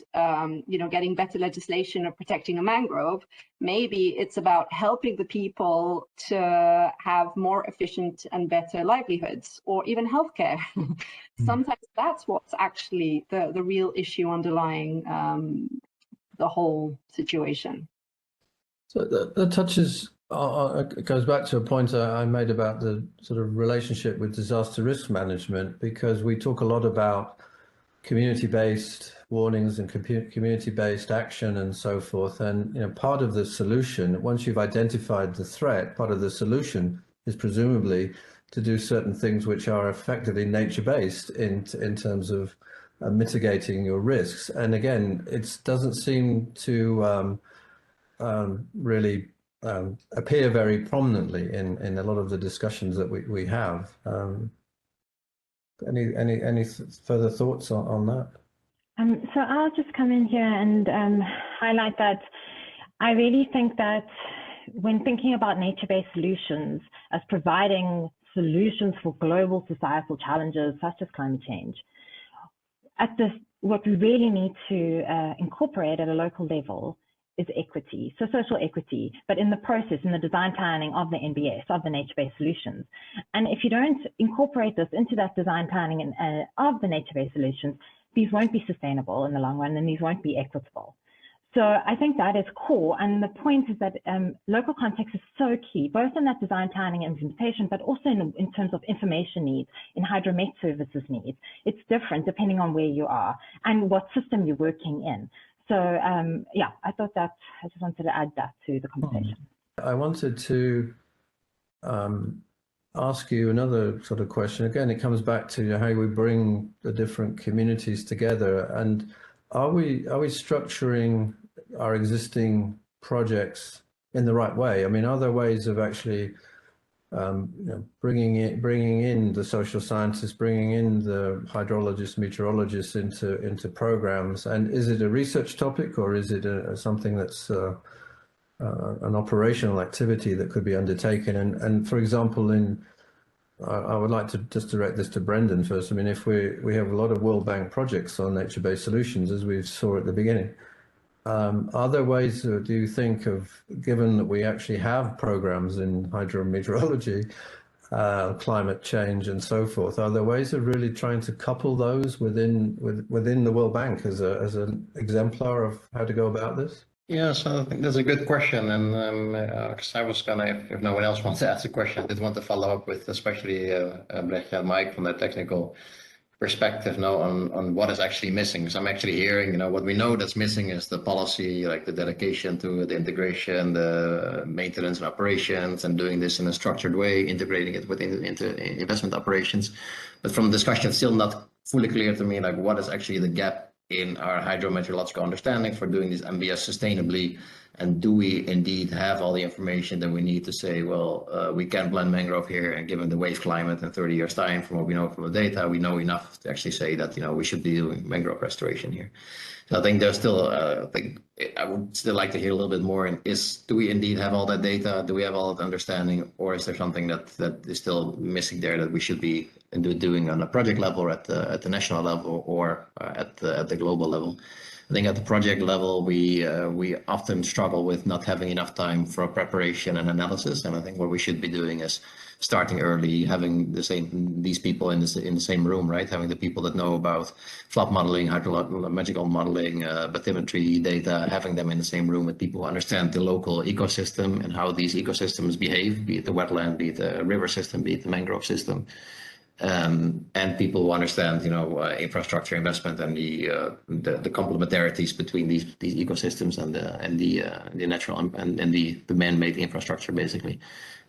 you know, getting better legislation or protecting a mangrove. Maybe it's about helping the people to have more efficient and better livelihoods, or even healthcare. Sometimes that's what's actually the real issue underlying the whole situation. So that touches, it goes back to a point I made about the sort of relationship with disaster risk management, because we talk a lot about community-based warnings and community-based action and so forth. And, you know, part of the solution, once you've identified the threat, part of the solution is presumably to do certain things which are effectively nature-based in terms of mitigating your risks. And again, it doesn't seem to really appear very prominently in a lot of the discussions that we have. Any further thoughts on that? So I'll just come in here and highlight that I really think that when thinking about nature-based solutions as providing solutions for global societal challenges such as climate change, what we really need to incorporate at a local level is equity, so social equity, but in the process, in the design planning of the NBS, of the nature-based solutions. And if you don't incorporate this into that design planning of the nature-based solutions, these won't be sustainable in the long run, and these won't be equitable. So I think that is core. And the point is that local context is so key, both in that design planning and implementation, but also in terms of information needs, in hydromet services needs. It's different depending on where you are and what system you're working in. So yeah, I thought that I just wanted to add that to the conversation. I wanted to ask you another sort of question. Again, it comes back to how we bring the different communities together, and are we structuring our existing projects in the right way? I mean, are there ways of actually you know, bringing in the social scientists, bringing in the hydrologists, meteorologists into programs? And is it a research topic, or is it something that's an operational activity that could be undertaken? And for example, I would like to just direct this to Brendan first. I mean, if we have a lot of World Bank projects on nature-based solutions, as we saw at the beginning, are there ways, do you think, of, given that we actually have programs in hydrometeorology, climate change and so forth, are there ways of really trying to couple those within the World Bank as an exemplar of how to go about this? Yeah, so I think that's a good question, and because I was gonna, if no one else wants to ask a question, I did want to follow up with, especially Brechtje and Mike, from that technical perspective now on what is actually missing. So I'm actually hearing, you know, what we know that's missing is the policy, like the dedication to the integration, the maintenance and operations, and doing this in a structured way, integrating it into investment operations. But from discussion, it's still not fully clear to me, like, what is actually the gap in our hydrometeorological understanding for doing this MBS sustainably, and do we indeed have all the information that we need to say, well, we can plant mangrove here, and given the wave climate in 30 years time, from what we know from the data, we know enough to actually say that, you know, we should be doing mangrove restoration here. So I think there's still, I would still like to hear a little bit more. And do we indeed have all that data? Do we have all that understanding, or is there something that is still missing there that we should be doing on a project level, or at the national level, or at the global level? I think at the project level, we often struggle with not having enough time for preparation and analysis. And I think what we should be doing is starting early, having these people in the same room, right? Having the people that know about flood modeling, hydrological modeling, bathymetry data, having them in the same room with people who understand the local ecosystem and how these ecosystems behave, be it the wetland, be it the river system, be it the mangrove system. And people who understand, infrastructure investment and the complementarities between these ecosystems and the natural and the man-made infrastructure, basically.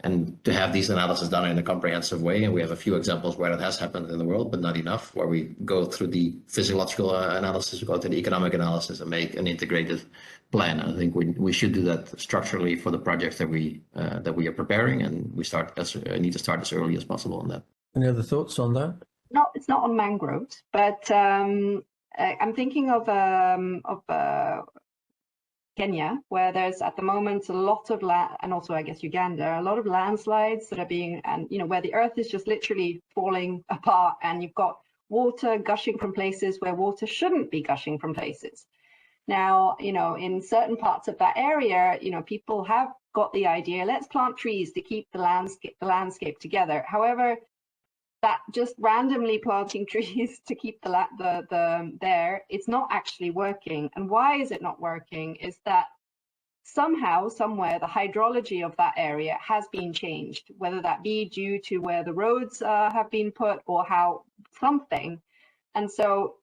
And to have these analysis done in a comprehensive way, and we have a few examples where that has happened in the world, but not enough, where we go through the physiological analysis, we go to the economic analysis, and make an integrated plan. I think we should do that structurally for the projects that we are preparing, and we need to start as early as possible on that. Any other thoughts on that? No, it's not on mangroves, but I'm thinking of Kenya, where there's at the moment a lot of land, and also I guess Uganda, a lot of landslides that are being, and where the earth is just literally falling apart, and you've got water gushing from places where water shouldn't be gushing from places. Now, in certain parts of that area, people have got the idea, let's plant trees to keep the landscape together. However, that just randomly planting trees to keep the there, it's not actually working. And why is it not working is that somehow, somewhere, the hydrology of that area has been changed, whether that be due to where the roads have been put or how something. And so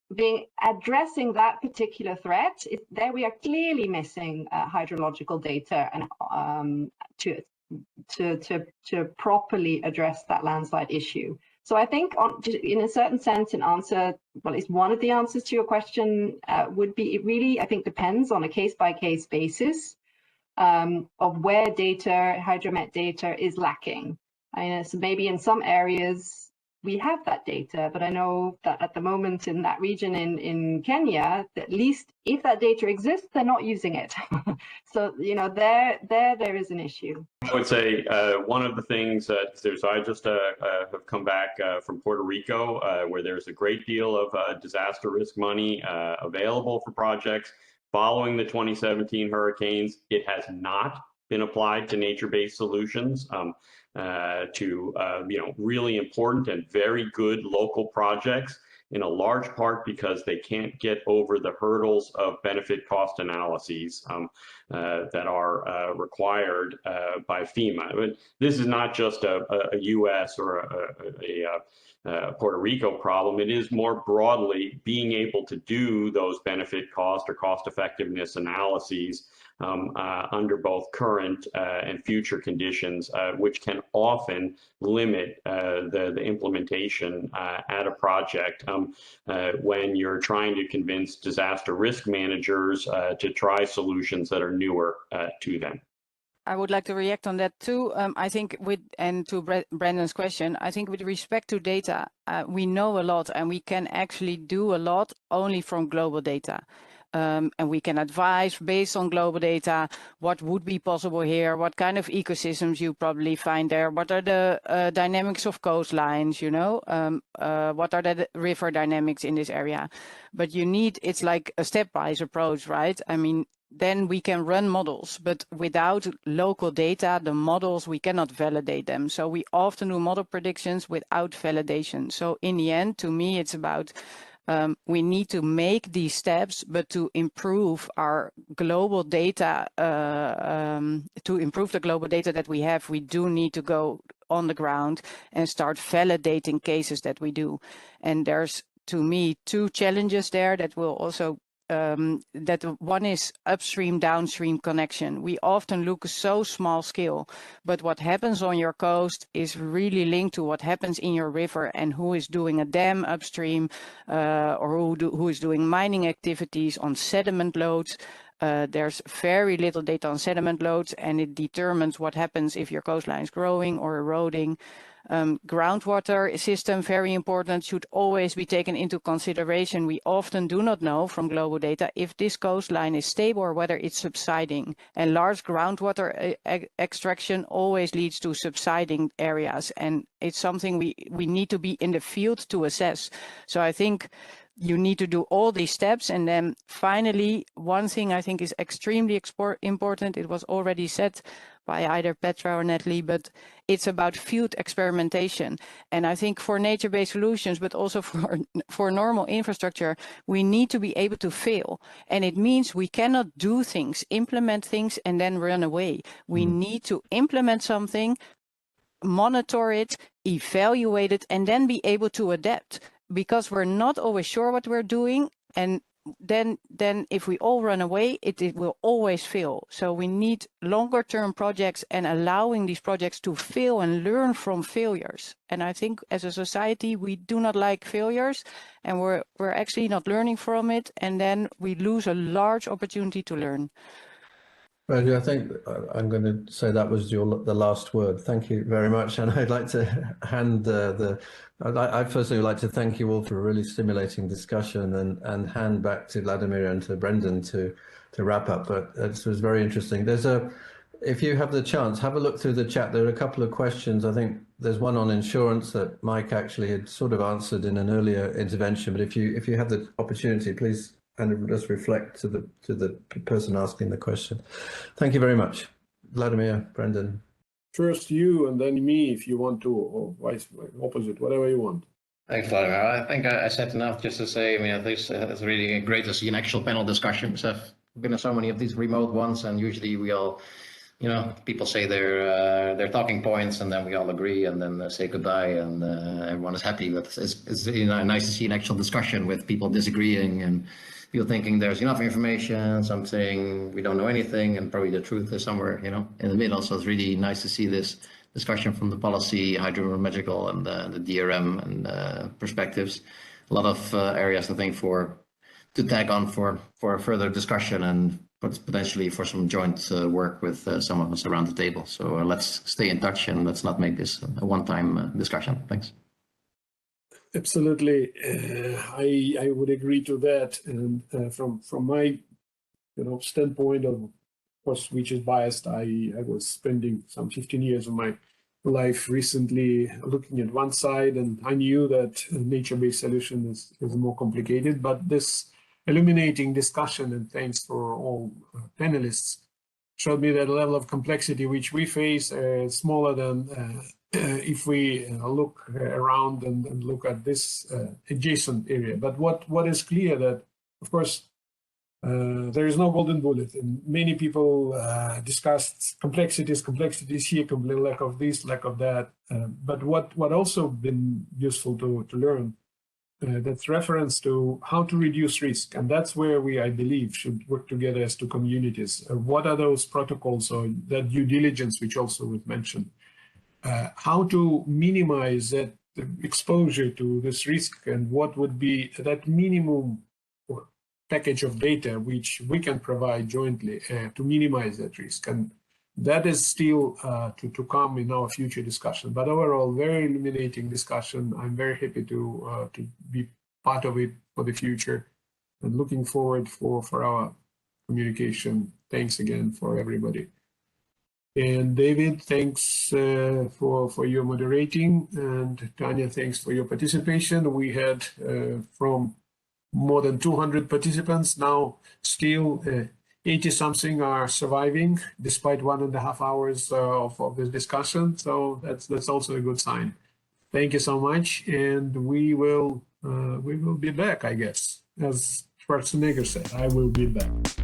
addressing that particular threat, there we are clearly missing hydrological data and to properly address that landslide issue. So I think in a certain sense, at least one of the answers to your question would be, it really, I think, depends on a case-by-case basis of where hydromet data is lacking. So maybe in some areas we have that data, but I know that at the moment in that region in Kenya, at least if that data exists, they're not using it. So, there is an issue. I would say one of the things I just have come back from Puerto Rico, where there's a great deal of disaster risk money available for projects following the 2017 hurricanes. It has not been applied to nature-based solutions. To really important and very good local projects, in a large part because they can't get over the hurdles of benefit cost analyses that are required by FEMA. But this is not just a US or a Puerto Rico problem. It is more broadly being able to do those benefit cost or cost effectiveness analyses under both current and future conditions, which can often limit the implementation at a project when you're trying to convince disaster risk managers to try solutions that are newer to them. I would like to react on that too. I think to Brandon's question, I think with respect to data, we know a lot and we can actually do a lot only from global data. And we can advise based on global data what would be possible here, what kind of ecosystems you probably find there, what are the dynamics of coastlines, what are the river dynamics in this area. But it's like a stepwise approach, right? I mean, then we can run models, but without local data, the models, we cannot validate them. So we often do model predictions without validation. So in the end, to me, it's about we need to make these steps, but to improve our global data, to improve the global data that we have, we do need to go on the ground and start validating cases that we do. And there's, to me, two challenges there that will also that one is upstream downstream connection. We often look so small scale, but what happens on your coast is really linked to what happens in your river and who is doing a dam upstream or who is doing mining activities on sediment loads. There's very little data on sediment loads, and it determines what happens if your coastline is growing or eroding. Groundwater system, very important, should always be taken into consideration. We often do not know from global data if this coastline is stable or whether it's subsiding. And large groundwater extraction always leads to subsiding areas. And it's something we need to be in the field to assess. So I think you need to do all these steps. And then finally, one thing I think is extremely important, it was already said by either Petra or Natalie, but it's about field experimentation. And I think for nature-based solutions, but also for normal infrastructure, we need to be able to fail. And it means we cannot do things, implement things, and then run away. We need to implement something, monitor it, evaluate it, and then be able to adapt, because we're not always sure what we're doing. And then if we all run away, it will always fail. So we need longer term projects and allowing these projects to fail and learn from failures. And I think as a society, we do not like failures, and we're actually not learning from it. And then we lose a large opportunity to learn. Roger, I think I'm going to say that was the last word. Thank you very much. And I'd like to hand I firstly would like to thank you all for a really stimulating discussion, and hand back to Vladimir and to Brendan to wrap up. But this was very interesting. If you have the chance, have a look through the chat. There are a couple of questions. I think there's one on insurance that Mike actually had sort of answered in an earlier intervention. But if you have the opportunity, please and just reflect to the person asking the question. Thank you very much. Vladimir, Brendan. First you and then me if you want to, or vice opposite, whatever you want. Thanks, Vladimir. I think I said enough just to say, I mean, I think it's really great to see an actual panel discussion, because I've been in so many of these remote ones, and usually we all, you know, people say their talking points, and then we all agree, and then say goodbye, and everyone is happy. But it's you know, nice to see an actual discussion with people disagreeing and people thinking there's enough information, some saying we don't know anything, and probably the truth is somewhere, you know, in the middle. So it's really nice to see this discussion from the policy, hydrometeorological, and the DRM and perspectives. A lot of areas, I think, to tag on for further discussion, and potentially for some joint work with some of us around the table. So let's stay in touch, and let's not make this a one-time discussion. Thanks. Absolutely, I would agree to that. And from my standpoint, of course, which is biased, I was spending some 15 years of my life recently looking at one side, and I knew that nature-based solution is more complicated. But this illuminating discussion, and thanks for all panelists, showed me that level of complexity which we face is smaller than if we look around and look at this adjacent area. But what is clear that, of course, there is no golden bullet, and many people discussed complexities here, lack of this, lack of that. But what also been useful to learn, that's reference to how to reduce risk, and that's where we, I believe, should work together as two communities. What are those protocols, or that due diligence, which also was mentioned? How to minimize that exposure to this risk, and what would be that minimum package of data which we can provide jointly to minimize that risk. And that is still to come in our future discussion. But overall, very illuminating discussion. I'm very happy to be part of it for the future, and looking forward for our communication. Thanks again for everybody. And David, thanks for your moderating, and Tanya, thanks for your participation. We had from more than 200 participants, now still 80-something are surviving despite 1.5 hours of this discussion. So that's also a good sign. Thank you so much, and we will be back, I guess. As Schwarzenegger said, I will be back.